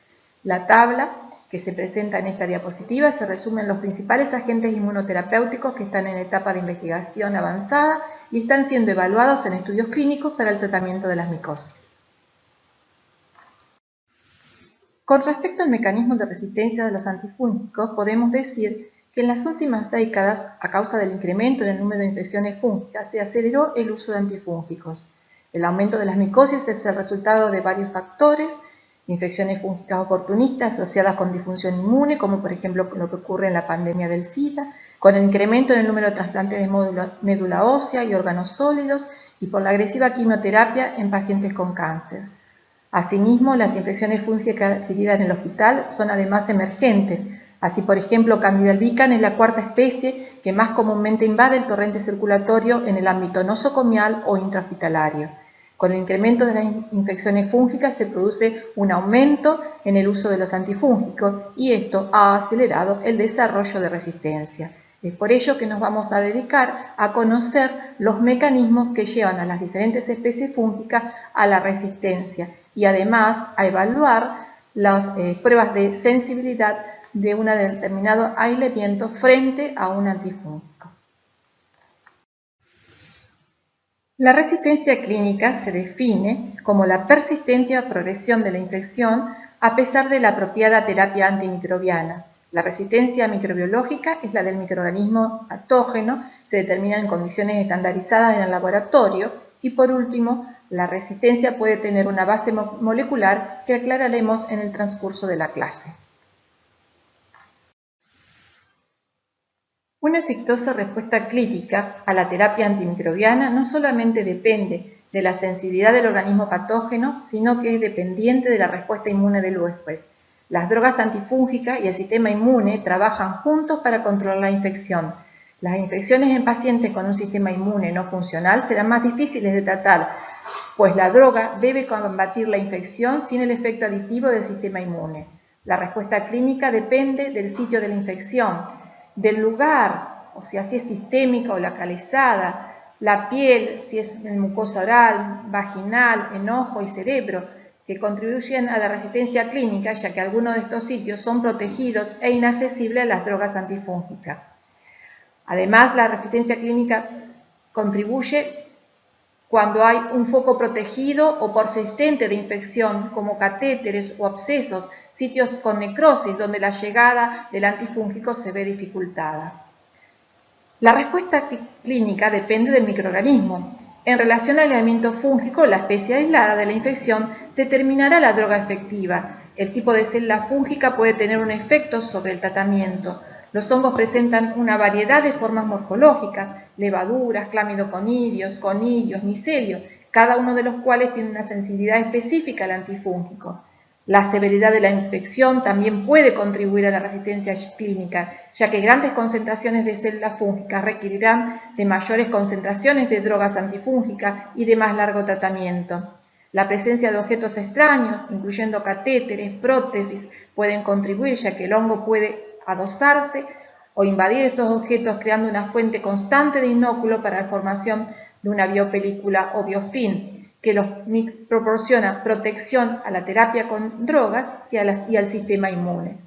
La tabla que se presenta en esta diapositiva se resumen los principales agentes inmunoterapéuticos que están en etapa de investigación avanzada y están siendo evaluados en estudios clínicos para el tratamiento de las micosis. Con respecto al mecanismo de resistencia de los antifúngicos, podemos decir que en las últimas décadas, a causa del incremento en el número de infecciones fúngicas, se aceleró el uso de antifúngicos. El aumento de las micosis es el resultado de varios factores: infecciones fúngicas oportunistas asociadas con disfunción inmune, como por ejemplo lo que ocurre en la pandemia del SIDA, con el incremento en el número de trasplantes de médula ósea y órganos sólidos, y por la agresiva quimioterapia en pacientes con cáncer. Asimismo, las infecciones fúngicas adquiridas en el hospital son además emergentes. Así, por ejemplo, Candida albicans es la cuarta especie que más comúnmente invade el torrente circulatorio en el ámbito nosocomial o intrahospitalario. Con el incremento de las infecciones fúngicas se produce un aumento en el uso de los antifúngicos y esto ha acelerado el desarrollo de resistencia. Es por ello que nos vamos a dedicar a conocer los mecanismos que llevan a las diferentes especies fúngicas a la resistencia y además a evaluar las pruebas de sensibilidad de un determinado aislamiento frente a un antifúngico. La resistencia clínica se define como la persistente progresión de la infección a pesar de la apropiada terapia antimicrobiana. La resistencia microbiológica es la del microorganismo patógeno, se determina en condiciones estandarizadas en el laboratorio. Y por último, la resistencia puede tener una base molecular que aclararemos en el transcurso de la clase. Una exitosa respuesta clínica a la terapia antimicrobiana no solamente depende de la sensibilidad del organismo patógeno, sino que es dependiente de la respuesta inmune del huésped. Las drogas antifúngicas y el sistema inmune trabajan juntos para controlar la infección. Las infecciones en pacientes con un sistema inmune no funcional serán más difíciles de tratar, pues la droga debe combatir la infección sin el efecto aditivo del sistema inmune. La respuesta clínica depende del sitio de la infección, del lugar, o sea, si es sistémica o localizada, la piel, si es en mucosa oral, vaginal, en ojo y cerebro, que contribuyen a la resistencia clínica, ya que algunos de estos sitios son protegidos e inaccesibles a las drogas antifúngicas. Además, la resistencia clínica contribuye cuando hay un foco protegido o persistente de infección, como catéteres o abscesos, sitios con necrosis donde la llegada del antifúngico se ve dificultada. La respuesta clínica depende del microorganismo. En relación al aislamiento fúngico, la especie aislada de la infección determinará la droga efectiva. El tipo de célula fúngica puede tener un efecto sobre el tratamiento. Los hongos presentan una variedad de formas morfológicas, levaduras, clamidoconidios, conilios, micelios, cada uno de los cuales tiene una sensibilidad específica al antifúngico. La severidad de la infección también puede contribuir a la resistencia clínica, ya que grandes concentraciones de células fúngicas requerirán de mayores concentraciones de drogas antifúngicas y de más largo tratamiento. La presencia de objetos extraños, incluyendo catéteres, prótesis, pueden contribuir, ya que el hongo puede adosarse o invadir estos objetos, creando una fuente constante de inóculo para la formación de una biopelícula o biofilm, que proporciona protección a la terapia con drogas y al sistema inmune.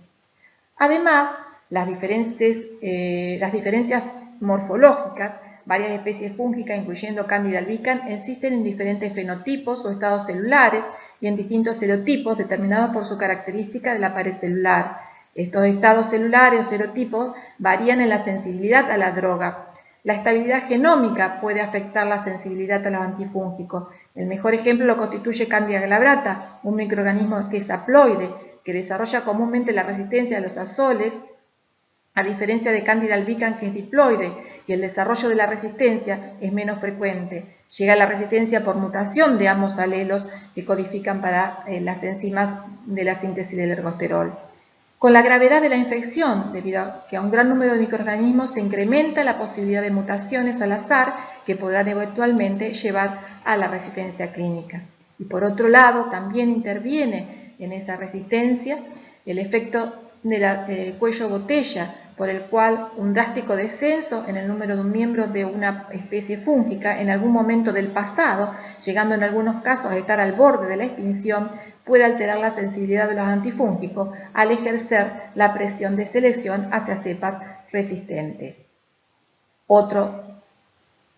Además, las diferencias morfológicas, varias especies fúngicas, incluyendo Candida albicans, existen en diferentes fenotipos o estados celulares y en distintos serotipos determinados por su característica de la pared celular. Estos estados celulares o serotipos varían en la sensibilidad a la droga. La estabilidad genómica puede afectar la sensibilidad a los antifúngicos. El mejor ejemplo lo constituye Candida glabrata, un microorganismo que es haploide, que desarrolla comúnmente la resistencia a los azoles, a diferencia de Candida albicans, que es diploide, y el desarrollo de la resistencia es menos frecuente. Llega a la resistencia por mutación de ambos alelos que codifican para las enzimas de la síntesis del ergosterol. Con la gravedad de la infección, debido a que a un gran número de microorganismos se incrementa la posibilidad de mutaciones al azar que podrán eventualmente llevar a la resistencia clínica. Y por otro lado, también interviene en esa resistencia el efecto del cuello botella, por el cual un drástico descenso en el número de miembros de una especie fúngica en algún momento del pasado, llegando en algunos casos a estar al borde de la extinción, puede alterar la sensibilidad de los antifúngicos al ejercer la presión de selección hacia cepas resistentes. Otro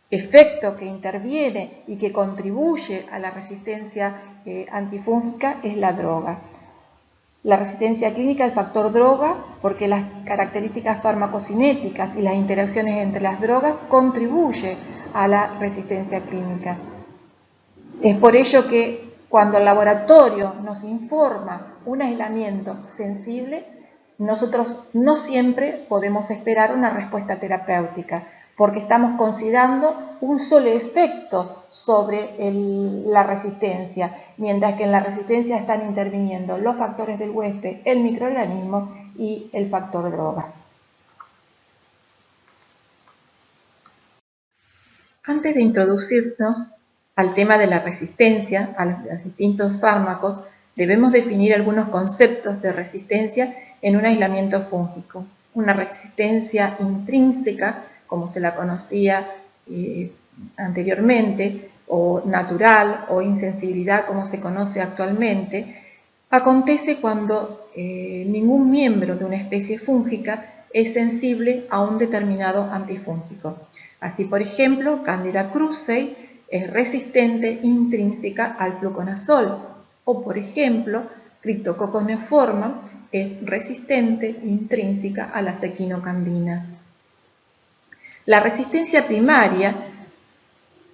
efecto que interviene y que contribuye a la resistencia antifúngica es la droga. La resistencia clínica al factor droga, porque las características farmacocinéticas y las interacciones entre las drogas contribuyen a la resistencia clínica. Es por ello que cuando el laboratorio nos informa un aislamiento sensible, nosotros no siempre podemos esperar una respuesta terapéutica, porque estamos considerando un solo efecto sobre la resistencia, mientras que en la resistencia están interviniendo los factores del huésped, el microorganismo y el factor droga. Antes de introducirnos al tema de la resistencia a los distintos fármacos, debemos definir algunos conceptos de resistencia en un aislamiento fúngico. Una resistencia intrínseca, como se la conocía anteriormente, o natural o insensibilidad, como se conoce actualmente, acontece cuando ningún miembro de una especie fúngica es sensible a un determinado antifúngico. Así, por ejemplo, Candida krusei es resistente intrínseca al fluconazol, o por ejemplo, Cryptococcus neoformans es resistente intrínseca a las equinocandinas. La resistencia primaria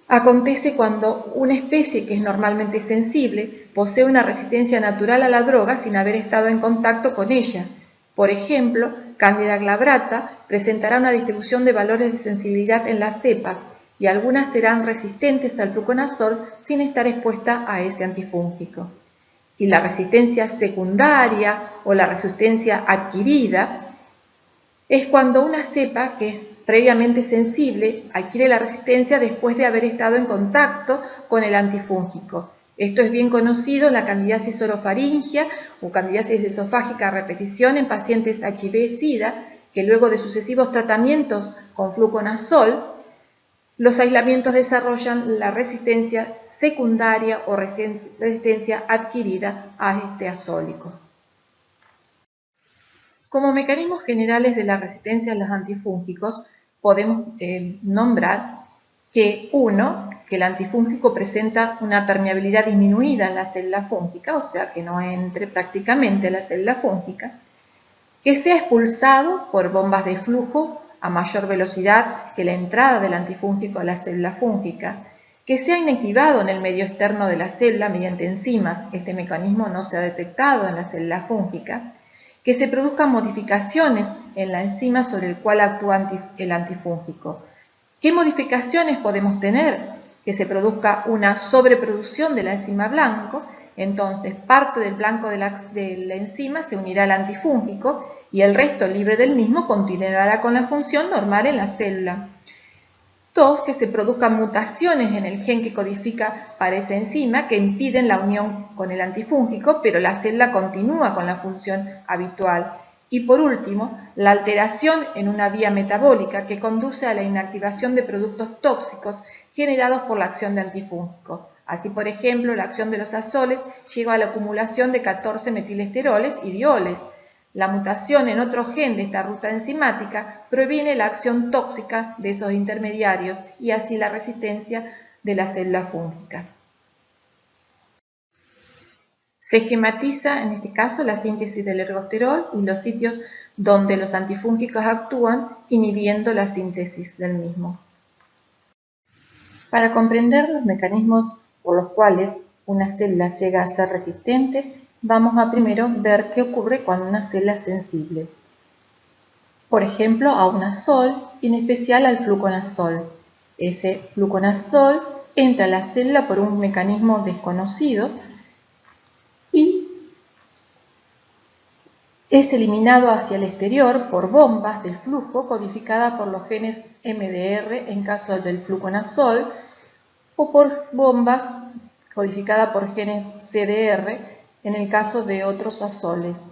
acontece cuando una especie que es normalmente sensible posee una resistencia natural a la droga sin haber estado en contacto con ella. Por ejemplo, Candida glabrata presentará una distribución de valores de sensibilidad en las cepas y algunas serán resistentes al fluconazol sin estar expuestas a ese antifúngico. Y la resistencia secundaria o la resistencia adquirida es cuando una cepa que es previamente sensible adquiere la resistencia después de haber estado en contacto con el antifúngico. Esto es bien conocido en la candidiasis orofaringia o candidiasis esofágica a repetición en pacientes HIV-Sida, que luego de sucesivos tratamientos con fluconazol, los aislamientos desarrollan la resistencia secundaria o resistencia adquirida a este azólico. Como mecanismos generales de la resistencia a los antifúngicos, podemos nombrar que que el antifúngico presenta una permeabilidad disminuida en la célula fúngica, o sea que no entre prácticamente la célula fúngica, que sea expulsado por bombas de flujo a mayor velocidad que la entrada del antifúngico a la célula fúngica, que sea inactivado en el medio externo de la célula mediante enzimas, este mecanismo no se ha detectado en la célula fúngica, que se produzcan modificaciones en la enzima sobre el cual actúa el antifúngico. ¿Qué modificaciones podemos tener? Que se produzca una sobreproducción de la enzima blanco, entonces parte del blanco de la enzima se unirá al antifúngico y el resto libre del mismo continuará con la función normal en la célula. 2. Que se produzcan mutaciones en el gen que codifica para esa enzima que impiden la unión con el antifúngico, pero la célula continúa con la función habitual. Y por último, la alteración en una vía metabólica que conduce a la inactivación de productos tóxicos generados por la acción de antifúngicos. Así, por ejemplo, la acción de los azoles lleva a la acumulación de 14 metilesteroles y dioles. La mutación en otro gen de esta ruta enzimática previene la acción tóxica de esos intermediarios y así la resistencia de la célula fúngica. Se esquematiza en este caso la síntesis del ergosterol y los sitios donde los antifúngicos actúan inhibiendo la síntesis del mismo. Para comprender los mecanismos por los cuales una célula llega a ser resistente, vamos a primero ver qué ocurre cuando una célula es sensible. Por ejemplo, a un azol y en especial al fluconazol. Ese fluconazol entra a la célula por un mecanismo desconocido y es eliminado hacia el exterior por bombas del flujo codificadas por los genes MDR en caso del fluconazol o por bombas codificadas por genes CDR en el caso de otros azoles.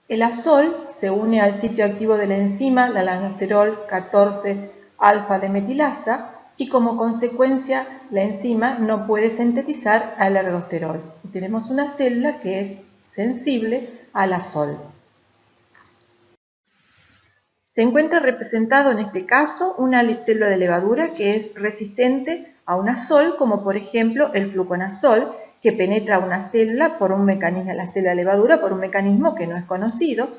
El azol se une al sitio activo de la enzima, la laноsterol 14-alfa-demetilasa, y como consecuencia la enzima no puede sintetizar al ergosterol. Y tenemos una célula que es sensible al azol. Se encuentra representado en este caso una célula de levadura que es resistente a un azol, como por ejemplo el fluconazol, que penetra una célula por un mecanismo, la célula de levadura, por un mecanismo que no es conocido,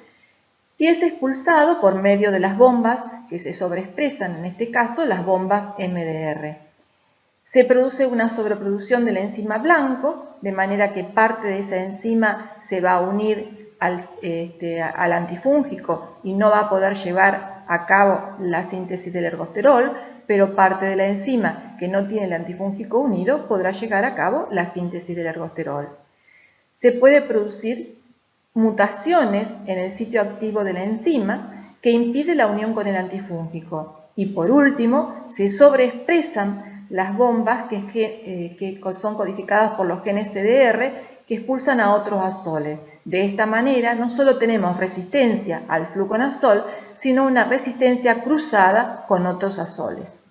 y es expulsado por medio de las bombas que se sobreexpresan, en este caso las bombas MDR. Se produce una sobreproducción de la enzima blanco, de manera que parte de esa enzima se va a unir al antifúngico y no va a poder llevar a cabo la síntesis del ergosterol, pero parte de la enzima que no tiene el antifúngico unido podrá llegar a cabo la síntesis del ergosterol. Se puede producir mutaciones en el sitio activo de la enzima que impide la unión con el antifúngico. Y por último, se sobreexpresan las bombas que son codificadas por los genes CDR que expulsan a otros azoles. De esta manera, no solo tenemos resistencia al fluconazol, sino una resistencia cruzada con otros azoles.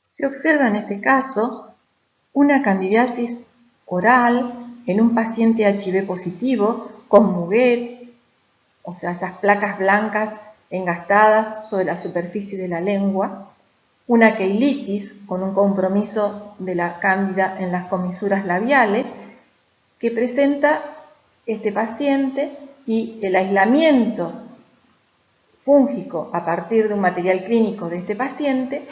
Se observa en este caso una candidiasis oral en un paciente HIV positivo con muguet, o sea, esas placas blancas engastadas sobre la superficie de la lengua, una queilitis con un compromiso de la cándida en las comisuras labiales que presenta este paciente, y el aislamiento fúngico a partir de un material clínico de este paciente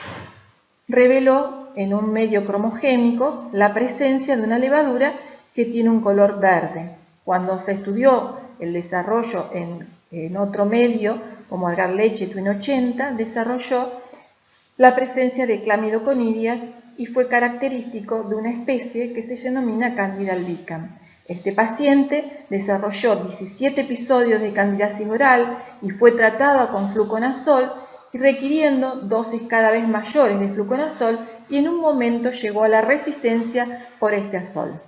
reveló en un medio cromogénico la presencia de una levadura que tiene un color verde. Cuando se estudió el desarrollo en otro medio, como agar leche Twin 80, desarrolló la presencia de clamidoconidias y fue característico de una especie que se denomina Candida albicans. Este paciente desarrolló 17 episodios de candidiasis oral y fue tratado con fluconazol, y requiriendo dosis cada vez mayores de fluconazol, y en un momento llegó a la resistencia por este azol.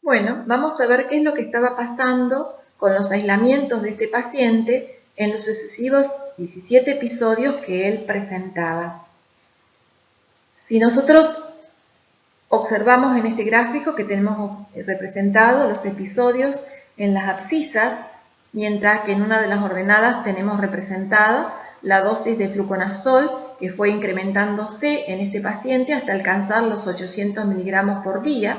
Bueno, vamos a ver qué es lo que estaba pasando con los aislamientos de este paciente en los sucesivos 17 episodios que él presentaba. Si nosotros observamos en este gráfico que tenemos representado los episodios en las abscisas, mientras que en una de las ordenadas tenemos representada la dosis de fluconazol que fue incrementándose en este paciente hasta alcanzar los 800 miligramos por día,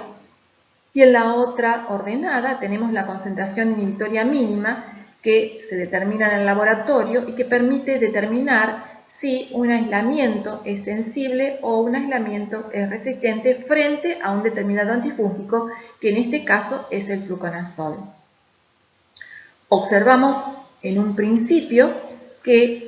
y en la otra ordenada tenemos la concentración inhibitoria mínima que se determina en el laboratorio y que permite determinar si un aislamiento es sensible o un aislamiento es resistente frente a un determinado antifúngico, que en este caso es el fluconazol. observamos en un principio que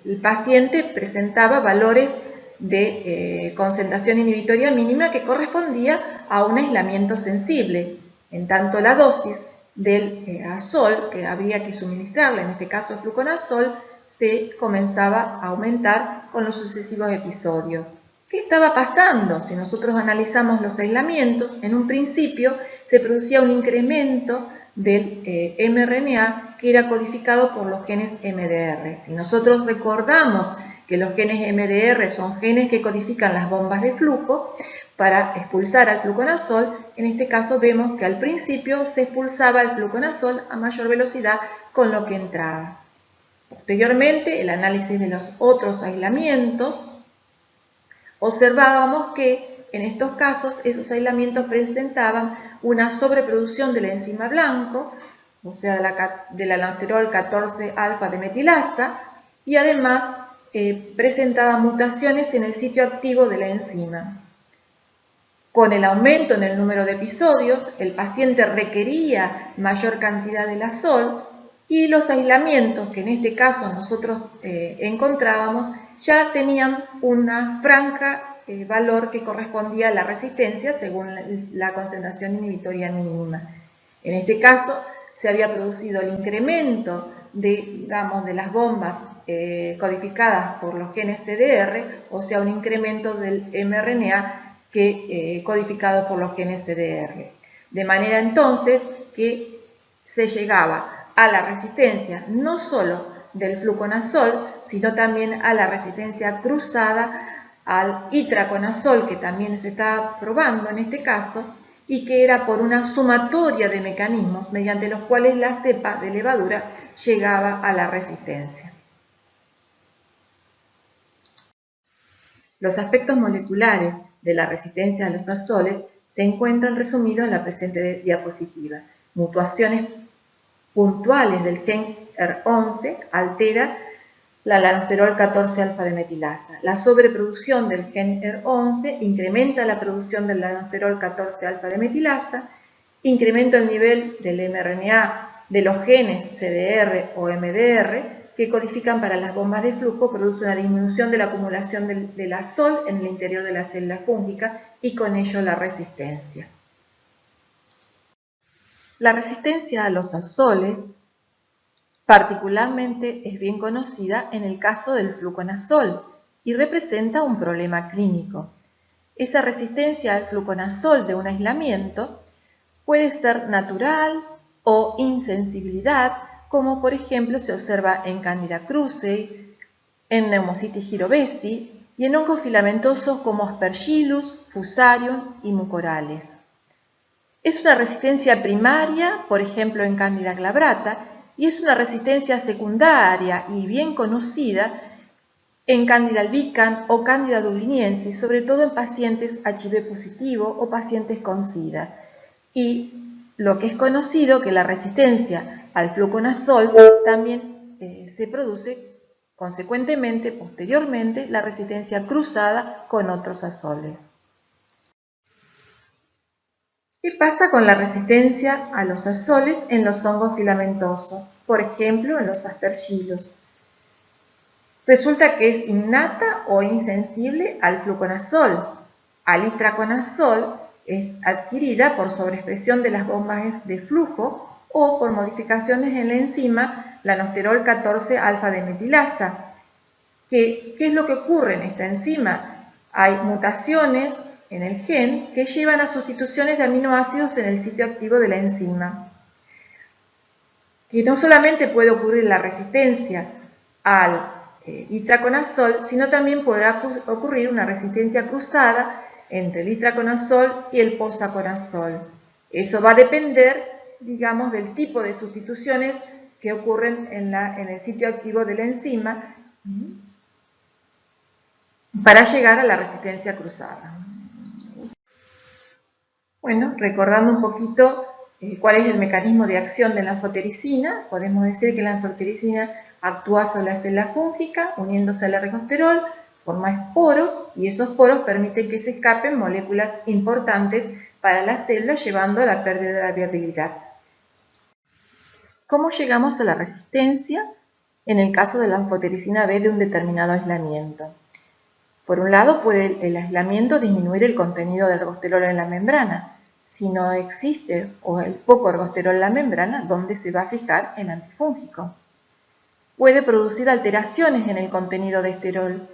el paciente presentaba valores de concentración inhibitoria mínima que correspondía a un aislamiento sensible, en tanto la dosis del azol que había que suministrarle, en este caso fluconazol, se comenzaba a aumentar con los sucesivos episodios. ¿Qué estaba pasando? Si nosotros analizamos los aislamientos, en un principio se producía un incremento del mRNA que era codificado por los genes MDR. Si nosotros recordamos que los genes MDR son genes que codifican las bombas de flujo para expulsar al fluconazol, en este caso vemos que al principio se expulsaba el fluconazol a mayor velocidad con lo que entraba. Posteriormente, el análisis de los otros aislamientos, observábamos que en estos casos esos aislamientos presentaban una sobreproducción de la enzima blanco, o sea, de la lansiterol 14-alfa de metilasa, y además presentaba mutaciones en el sitio activo de la enzima. Con el aumento en el número de episodios, el paciente requería mayor cantidad de azol y los aislamientos que en este caso nosotros encontrábamos ya tenían una franja valor que correspondía a la resistencia según la concentración inhibitoria mínima. En este caso se había producido el incremento de las bombas codificadas por los genes CDR, o sea, un incremento del mRNA codificado por los genes CDR. De manera entonces que se llegaba a la resistencia no solo del fluconazol, sino también a la resistencia cruzada al itraconazol, que también se está probando en este caso, y que era por una sumatoria de mecanismos mediante los cuales la cepa de levadura llegaba a la resistencia. Los aspectos moleculares de la resistencia a los azoles se encuentran resumidos en la presente diapositiva. Mutuaciones puntuales del gen ER11 altera la lansiterol 14-alfa de metilasa. La sobreproducción del gen ER11 incrementa la producción del lansiterol 14-alfa de metilasa, incrementa el nivel del mRNA de los genes CDR o MDR que codifican para las bombas de flujo, produce una disminución de la acumulación del azol en el interior de la célula fúngica y con ello la resistencia. La resistencia a los azoles particularmente es bien conocida en el caso del fluconazol y representa un problema clínico. Esa resistencia al fluconazol de un aislamiento puede ser natural o insensibilidad, como por ejemplo se observa en Candida krusei, en Pneumocystis jirovecii y en hongos filamentosos como Aspergillus, Fusarium y Mucorales. Es una resistencia primaria, por ejemplo en Candida glabrata, y es una resistencia secundaria y bien conocida en Candida albicans o Candida dubliniensis, sobre todo en pacientes HIV positivo o pacientes con SIDA. Y lo que es conocido que la resistencia al fluconazol también se produce consecuentemente, posteriormente, la resistencia cruzada con otros azoles. ¿Qué pasa con la resistencia a los azoles en los hongos filamentosos? Por ejemplo, en los Aspergillus. Resulta que es innata o insensible al fluconazol. Al itraconazol es adquirida por sobreexpresión de las bombas de flujo o por modificaciones en la enzima lansiterol 14-alfa de metilasa. ¿Qué es lo que ocurre en esta enzima? Hay mutaciones en el gen que llevan a sustituciones de aminoácidos en el sitio activo de la enzima. Que no solamente puede ocurrir la resistencia al itraconazol, sino también podrá ocurrir una resistencia cruzada entre el itraconazol y el posaconazol. Eso va a depender, digamos, del tipo de sustituciones que ocurren en el sitio activo de la enzima para llegar a la resistencia cruzada. Bueno, recordando un poquito cuál es el mecanismo de acción de la anfotericina, podemos decir que la anfotericina actúa sobre la célula fúngica, uniéndose al ergosterol, forma esporos y esos poros permiten que se escapen moléculas importantes para la célula, llevando a la pérdida de la viabilidad. ¿Cómo llegamos a la resistencia en el caso de la anfotericina B de un determinado aislamiento? Por un lado, puede el aislamiento disminuir el contenido de ergosterol en la membrana. Si no existe o el poco ergosterol en la membrana, ¿dónde se va a fijar el antifúngico? Puede producir alteraciones en el contenido de esterol,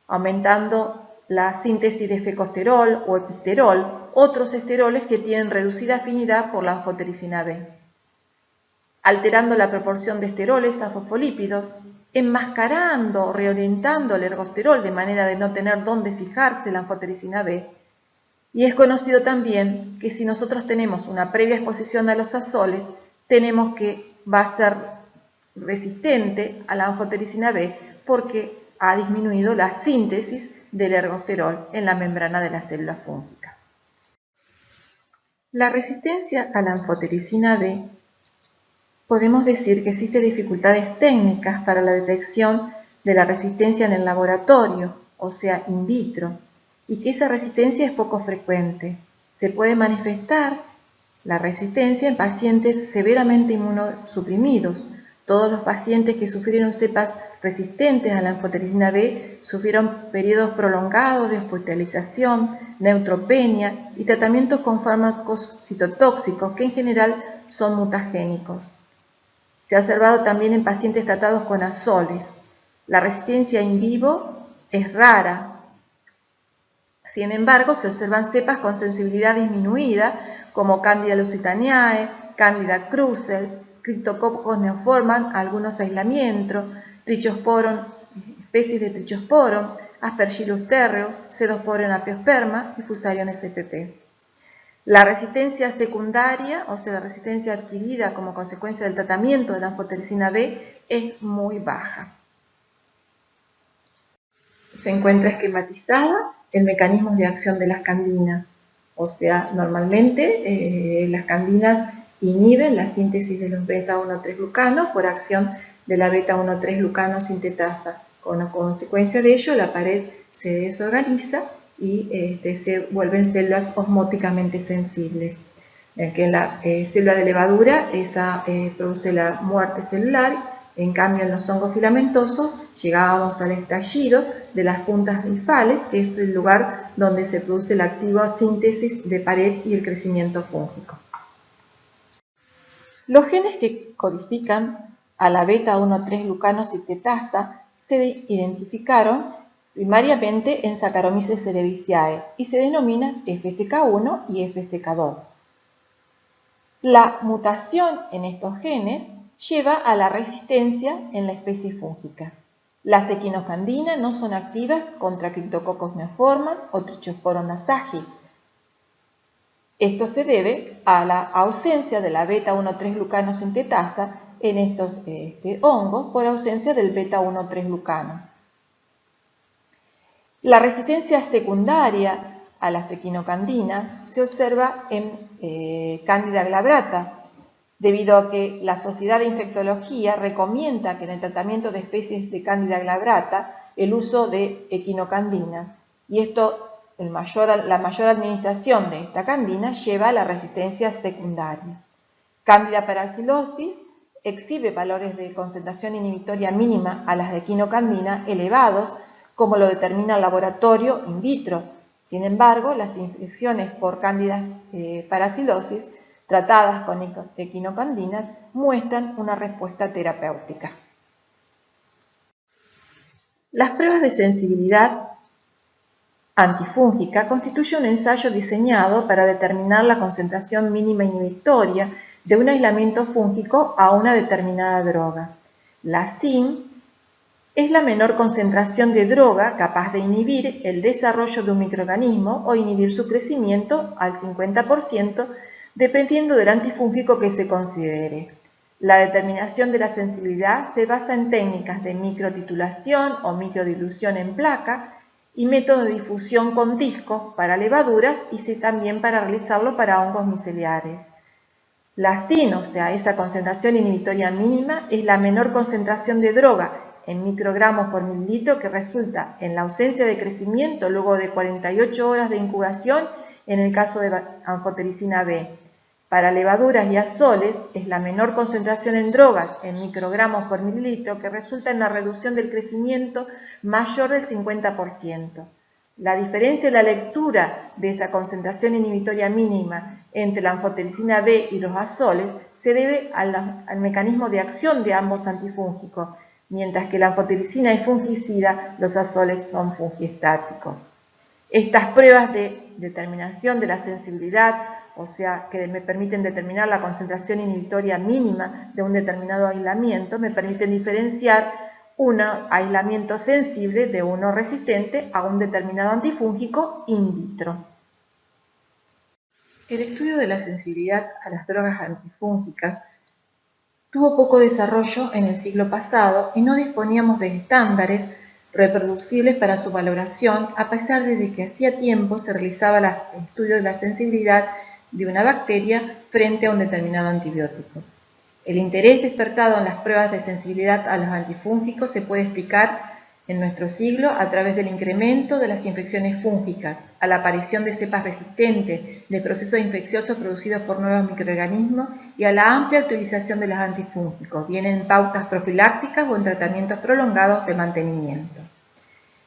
aumentando la síntesis de fecosterol o episterol, otros esteroles que tienen reducida afinidad por la anfotericina B, alterando la proporción de esteroles a fosfolípidos, enmascarando o reorientando el ergosterol de manera de no tener dónde fijarse la anfotericina B. Y es conocido también que si nosotros tenemos una previa exposición a los azoles, tenemos que va a ser resistente a la anfotericina B porque ha disminuido la síntesis del ergosterol en la membrana de la célula fúngica. La resistencia a la anfotericina B, podemos decir que existen dificultades técnicas para la detección de la resistencia en el laboratorio, o sea, in vitro, y que esa resistencia es poco frecuente. Se puede manifestar la resistencia en pacientes severamente inmunosuprimidos. Todos los pacientes que sufrieron cepas resistentes a la anfotericina B sufrieron periodos prolongados de hospitalización, neutropenia y tratamientos con fármacos citotóxicos que en general son mutagénicos. Se ha observado también en pacientes tratados con azoles. La resistencia in vivo es rara. Sin embargo, se observan cepas con sensibilidad disminuida, como Candida lusitaniae, Candida krusell, Cryptococcus neoformans, algunos aislamientos, Trichosporum, especies de Trichosporum, Aspergillus terreus, Pseudosporum apiosperma y Fusarium spp. La resistencia secundaria, o sea, la resistencia adquirida como consecuencia del tratamiento de la anfotericina B, es muy baja. Se encuentra esquematizada el mecanismo de acción de las candinas. O sea, normalmente las candinas inhiben la síntesis de los beta-1,3-glucanos por acción de la beta-1,3-glucano sintetasa. Como consecuencia de ello, la pared se desorganiza y se vuelven células osmóticamente sensibles. Que en la célula de levadura esa produce la muerte celular. En cambio, en los hongos filamentosos llegábamos al estallido de las puntas grifales, que es el lugar donde se produce la activa síntesis de pared y el crecimiento fúngico. Los genes que codifican a la beta-1,3-glucano sintetasa se identificaron primariamente en Saccharomyces cerevisiae y se denominan FSK1 y FSK2. La mutación en estos genes lleva a la resistencia en la especie fúngica. Las equinocandinas no son activas contra Cryptococcus neoformans o Trichosporum nassaji. Esto se debe a la ausencia de la beta-1,3-glucano sintetasa en estos hongos por ausencia del beta-1,3-glucano. La resistencia secundaria a las equinocandinas se observa en Candida glabrata, debido a que la Sociedad de Infectología recomienda que en el tratamiento de especies de Candida glabrata el uso de equinocandinas, y esto, la mayor administración de esta candina lleva a la resistencia secundaria. Candida parasilosis exhibe valores de concentración inhibitoria mínima a las de equinocandina elevados, como lo determina el laboratorio in vitro. Sin embargo, las infecciones por Candida parasilosis tratadas con equinocandinas muestran una respuesta terapéutica. Las pruebas de sensibilidad antifúngica constituyen un ensayo diseñado para determinar la concentración mínima inhibitoria de un aislamiento fúngico a una determinada droga. La SIM es la menor concentración de droga capaz de inhibir el desarrollo de un microorganismo o inhibir su crecimiento al 50%, dependiendo del antifúngico que se considere. La determinación de la sensibilidad se basa en técnicas de microtitulación o microdilución en placa y métodos de difusión con discos para levaduras y también para realizarlo para hongos miceliares. La SIN, o sea, esa concentración inhibitoria mínima, es la menor concentración de droga en microgramos por mililitro que resulta en la ausencia de crecimiento luego de 48 horas de incubación en el caso de anfotericina B. Para levaduras y azoles es la menor concentración en drogas en microgramos por mililitro que resulta en la reducción del crecimiento mayor del 50%. La diferencia en la lectura de esa concentración inhibitoria mínima entre la anfotericina B y los azoles se debe al mecanismo de acción de ambos antifúngicos, mientras que la anfotericina es fungicida, los azoles son fungiestáticos. Estas pruebas de determinación de la sensibilidad, o sea, que me permiten determinar la concentración inhibitoria mínima de un determinado aislamiento, me permiten diferenciar un aislamiento sensible de uno resistente a un determinado antifúngico in vitro. El estudio de la sensibilidad a las drogas antifúngicas tuvo poco desarrollo en el siglo pasado y no disponíamos de estándares reproducibles para su valoración, a pesar de que hacía tiempo se realizaba el estudio de la sensibilidad de una bacteria frente a un determinado antibiótico. El interés despertado en las pruebas de sensibilidad a los antifúngicos se puede explicar en nuestro siglo a través del incremento de las infecciones fúngicas, a la aparición de cepas resistentes, de procesos infecciosos producidos por nuevos microorganismos y a la amplia utilización de los antifúngicos, bien en pautas profilácticas o en tratamientos prolongados de mantenimiento.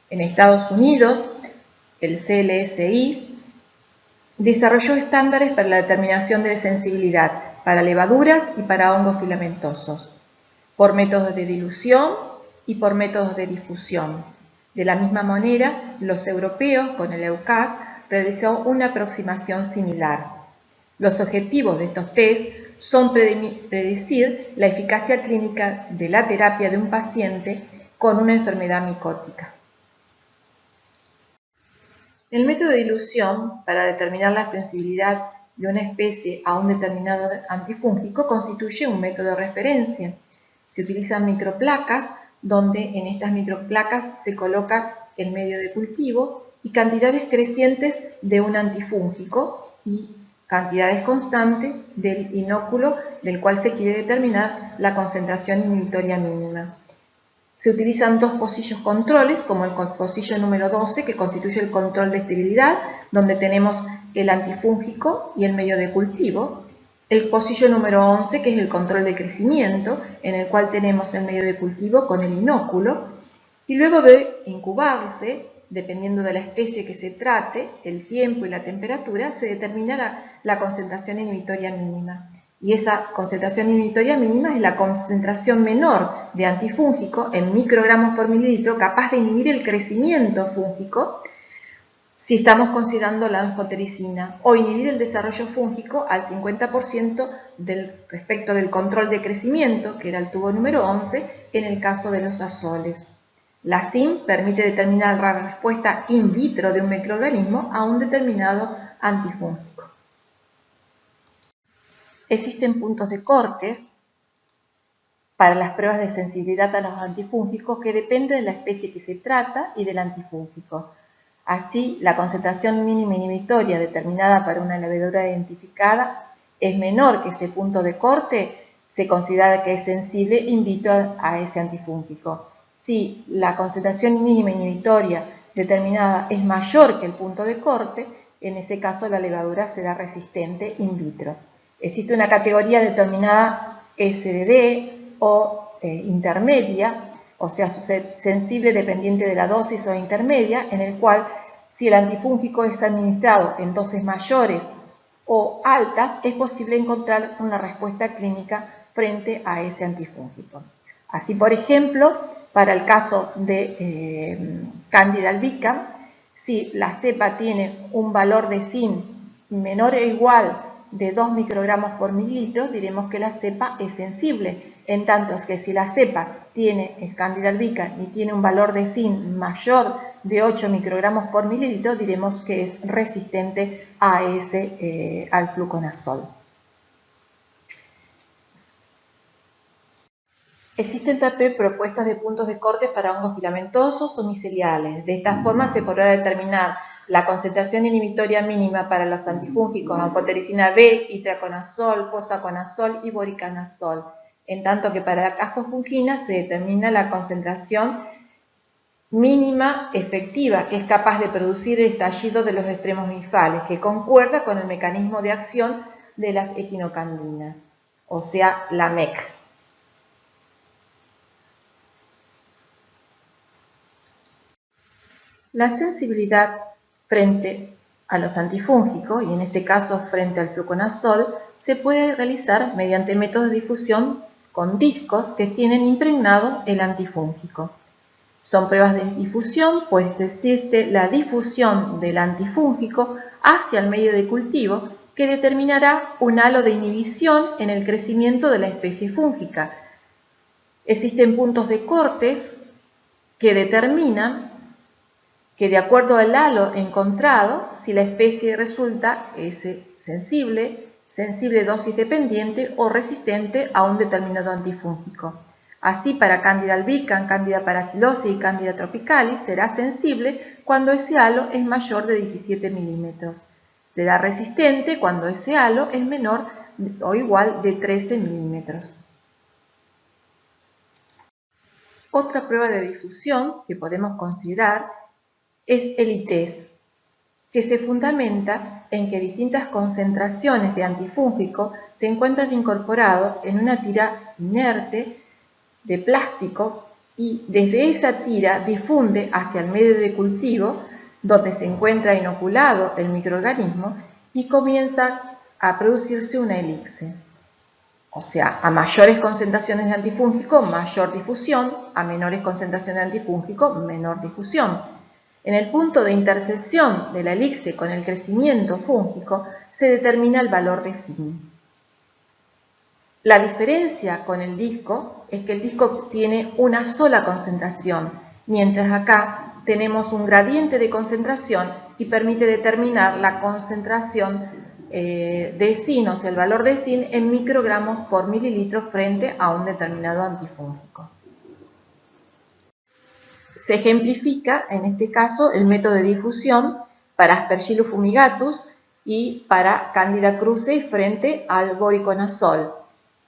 En Estados Unidos, el CLSI desarrolló estándares para la determinación de sensibilidad para levaduras y para hongos filamentosos, por métodos de dilución y por métodos de difusión. De la misma manera, los europeos, con el EUCAS, realizó una aproximación similar. Los objetivos de estos test son predecir la eficacia clínica de la terapia de un paciente con una enfermedad micótica. El método de dilución para determinar la sensibilidad de una especie a un determinado antifúngico constituye un método de referencia. Se utilizan microplacas, donde en estas microplacas se coloca el medio de cultivo y cantidades crecientes de un antifúngico y cantidades constantes del inóculo del cual se quiere determinar la concentración inhibitoria mínima. Se utilizan dos pocillos controles, como el pocillo número 12, que constituye el control de esterilidad, donde tenemos el antifúngico y el medio de cultivo. El pocillo número 11, que es el control de crecimiento, en el cual tenemos el medio de cultivo con el inóculo. Y luego de incubarse, dependiendo de la especie que se trate, el tiempo y la temperatura, se determina la concentración inhibitoria mínima. Y esa concentración inhibitoria mínima es la concentración menor de antifúngico en microgramos por mililitro capaz de inhibir el crecimiento fúngico si estamos considerando la anfotericina, o inhibir el desarrollo fúngico al 50% respecto del control de crecimiento, que era el tubo número 11, en el caso de los azoles. La SIM permite determinar la respuesta in vitro de un microorganismo a un determinado antifúngico. Existen puntos de cortes para las pruebas de sensibilidad a los antifúngicos que dependen de la especie que se trata y del antifúngico. Así, la concentración mínima inhibitoria determinada para una levadura identificada es menor que ese punto de corte, se considera que es sensible in vitro a ese antifúngico. Si la concentración mínima inhibitoria determinada es mayor que el punto de corte, en ese caso la levadura será resistente in vitro. Existe una categoría determinada SDD o intermedia, o sea, sensible dependiente de la dosis o intermedia, en el cual si el antifúngico es administrado en dosis mayores o altas, es posible encontrar una respuesta clínica frente a ese antifúngico. Así, por ejemplo, para el caso de Candida albicans, si la cepa tiene un valor de SIN menor o igual de 2 microgramos por mililitro, diremos que la cepa es sensible, en tanto que si la cepa tiene Candida albicans y tiene un valor de SIN mayor de 8 microgramos por mililitro, diremos que es resistente al fluconazol. Existen también propuestas de puntos de corte para hongos filamentosos o miceliales. De esta forma se podrá determinar la concentración inhibitoria mínima para los antifúngicos anfotericina B, itraconazol, posaconazol y voriconazol, en tanto que para la caspofungina se determina la concentración mínima efectiva que es capaz de producir el estallido de los extremos bifales, que concuerda con el mecanismo de acción de las equinocandinas, o sea, la MEC. La sensibilidad frente a los antifúngicos, y en este caso frente al fluconazol, se puede realizar mediante métodos de difusión con discos que tienen impregnado el antifúngico. Son pruebas de difusión, pues existe la difusión del antifúngico hacia el medio de cultivo que determinará un halo de inhibición en el crecimiento de la especie fúngica. Existen puntos de cortes que determinan que de acuerdo al halo encontrado, si la especie resulta sensible dosis dependiente o resistente a un determinado antifúngico. Así, para Candida albicans, Candida parasilosis y Candida tropicalis será sensible cuando ese halo es mayor de 17 milímetros. Será resistente cuando ese halo es menor o igual de 13 milímetros. Otra prueba de difusión que podemos considerar es el ITES, que se fundamenta en que distintas concentraciones de antifúngico se encuentran incorporados en una tira inerte de plástico y desde esa tira difunde hacia el medio de cultivo donde se encuentra inoculado el microorganismo y comienza a producirse una elixir. O sea, a mayores concentraciones de antifúngico, mayor difusión, a menores concentraciones de antifúngico, menor difusión. En el punto de intersección de la elixir con el crecimiento fúngico se determina el valor de zinc. La diferencia con el disco es que el disco tiene una sola concentración, mientras acá tenemos un gradiente de concentración y permite determinar la concentración de zinc, o sea, el valor de zinc en microgramos por mililitro frente a un determinado antifúngico. Se ejemplifica, en este caso, el método de difusión para Aspergillus fumigatus y para Candida krusei frente al voriconazol.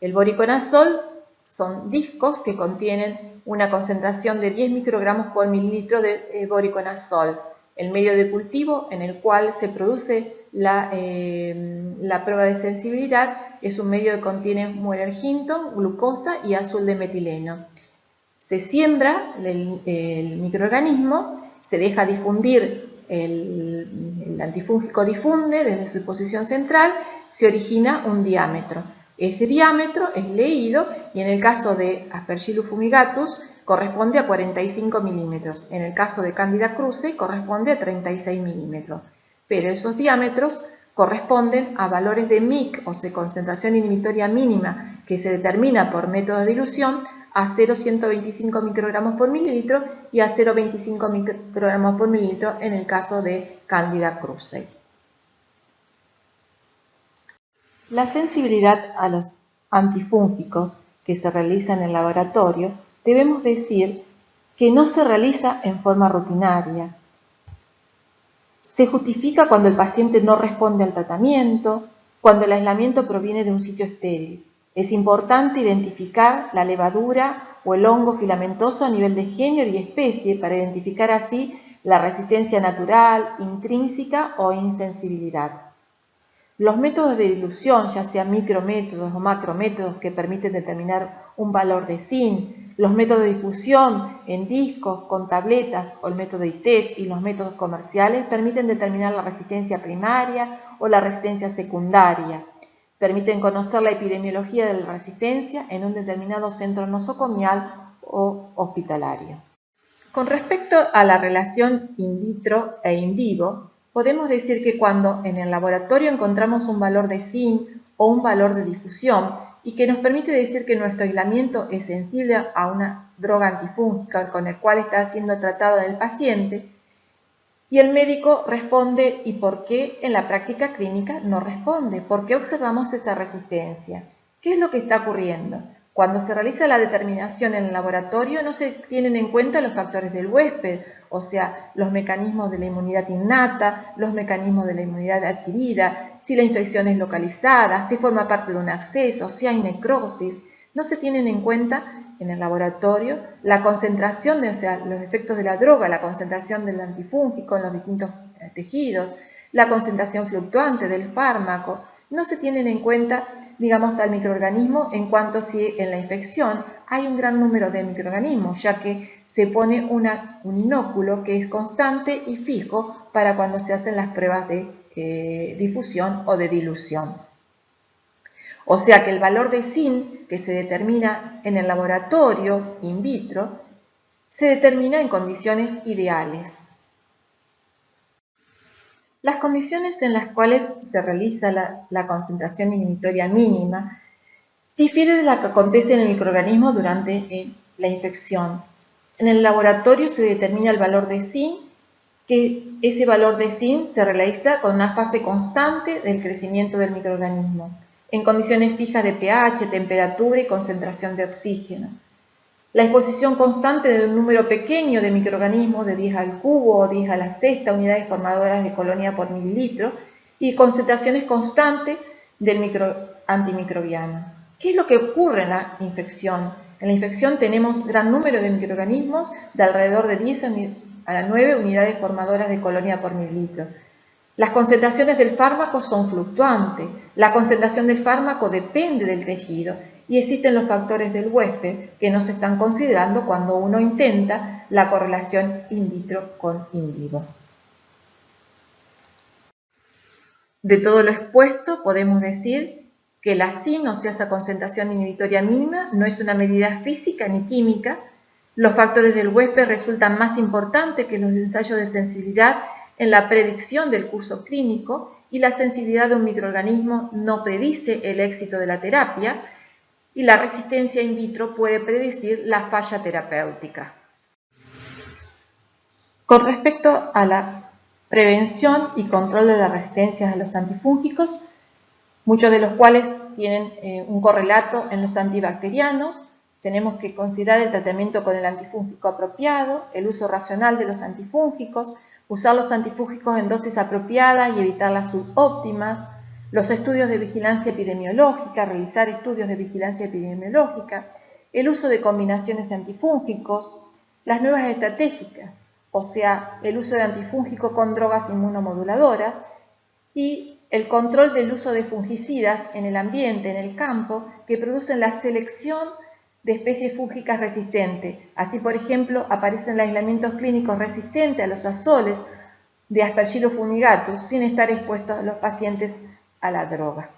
El voriconazol son discos que contienen una concentración de 10 microgramos por mililitro de voriconazol. El medio de cultivo en el cual se produce la prueba de sensibilidad es un medio que contiene Mueller-Hinton, glucosa y azul de metileno. Se siembra el microorganismo, se deja difundir, el antifúngico difunde desde su posición central, se origina un diámetro. Ese diámetro es leído y en el caso de Aspergillus fumigatus corresponde a 45 milímetros. En el caso de Candida krusei corresponde a 36 milímetros. Pero esos diámetros corresponden a valores de MIC, o sea, concentración inhibitoria mínima, que se determina por método de dilución a 0,125 microgramos por mililitro y a 0,25 microgramos por mililitro en el caso de Candida krusei. La sensibilidad a los antifúngicos que se realiza en el laboratorio, debemos decir que no se realiza en forma rutinaria. Se justifica cuando el paciente no responde al tratamiento, cuando el aislamiento proviene de un sitio estéril. Es importante identificar la levadura o el hongo filamentoso a nivel de género y especie para identificar así la resistencia natural, intrínseca o insensibilidad. Los métodos de dilución, ya sean micrométodos o macrométodos que permiten determinar un valor de zinc, los métodos de difusión en discos, con tabletas o el método ITES y los métodos comerciales permiten determinar la resistencia primaria o la resistencia secundaria. Permiten conocer la epidemiología de la resistencia en un determinado centro nosocomial o hospitalario. Con respecto a la relación in vitro e in vivo, podemos decir que cuando en el laboratorio encontramos un valor de zinc o un valor de difusión y que nos permite decir que nuestro aislamiento es sensible a una droga antifúngica con el cual está siendo tratado el paciente, y el médico responde ¿y por qué en la práctica clínica no responde? ¿Por qué observamos esa resistencia? ¿Qué es lo que está ocurriendo? Cuando se realiza la determinación en el laboratorio no se tienen en cuenta los factores del huésped, o sea, los mecanismos de la inmunidad innata, los mecanismos de la inmunidad adquirida, si la infección es localizada, si forma parte de un absceso, si hay necrosis. No se tienen en cuenta en el laboratorio la concentración, o sea, los efectos de la droga, la concentración del antifúngico en los distintos tejidos, la concentración fluctuante del fármaco, no se tienen en cuenta, digamos, al microorganismo en cuanto si en la infección hay un gran número de microorganismos, ya que se pone un inóculo que es constante y fijo para cuando se hacen las pruebas de difusión o de dilución. O sea que el valor de zinc que se determina en el laboratorio in vitro se determina en condiciones ideales. Las condiciones en las cuales se realiza la concentración inhibitoria mínima difiere de la que acontece en el microorganismo durante la infección. En el laboratorio se determina el valor de zinc, que ese valor de zinc se realiza con una fase constante del crecimiento del microorganismo, en condiciones fijas de pH, temperatura y concentración de oxígeno. La exposición constante de un número pequeño de microorganismos de 10 al cubo o 10 a la sexta unidades formadoras de colonia por mililitro y concentraciones constantes del antimicrobiano. ¿Qué es lo que ocurre en la infección? En la infección tenemos gran número de microorganismos de alrededor de 10 a las 9 unidades formadoras de colonia por mililitro. Las concentraciones del fármaco son fluctuantes. La concentración del fármaco depende del tejido y existen los factores del huésped que no se están considerando cuando uno intenta la correlación in vitro con in vivo. De todo lo expuesto, podemos decir que la SIN, o sea, esa concentración inhibitoria mínima, no es una medida física ni química. Los factores del huésped resultan más importantes que los ensayos de sensibilidad en la predicción del curso clínico y la sensibilidad de un microorganismo no predice el éxito de la terapia y la resistencia in vitro puede predecir la falla terapéutica. Con respecto a la prevención y control de las resistencias a los antifúngicos, muchos de los cuales tienen un correlato en los antibacterianos, tenemos que considerar el tratamiento con el antifúngico apropiado, el uso racional de los antifúngicos, usar los antifúngicos en dosis apropiadas y evitar las subóptimas, los estudios de vigilancia epidemiológica, realizar estudios de vigilancia epidemiológica, el uso de combinaciones de antifúngicos, las nuevas estratégicas, o sea, el uso de antifúngicos con drogas inmunomoduladoras y el control del uso de fungicidas en el ambiente, en el campo, que producen la selección de especies fúngicas resistentes. Así, por ejemplo, aparecen aislamientos clínicos resistentes a los azoles de Aspergillus fumigatus sin estar expuestos los pacientes a la droga.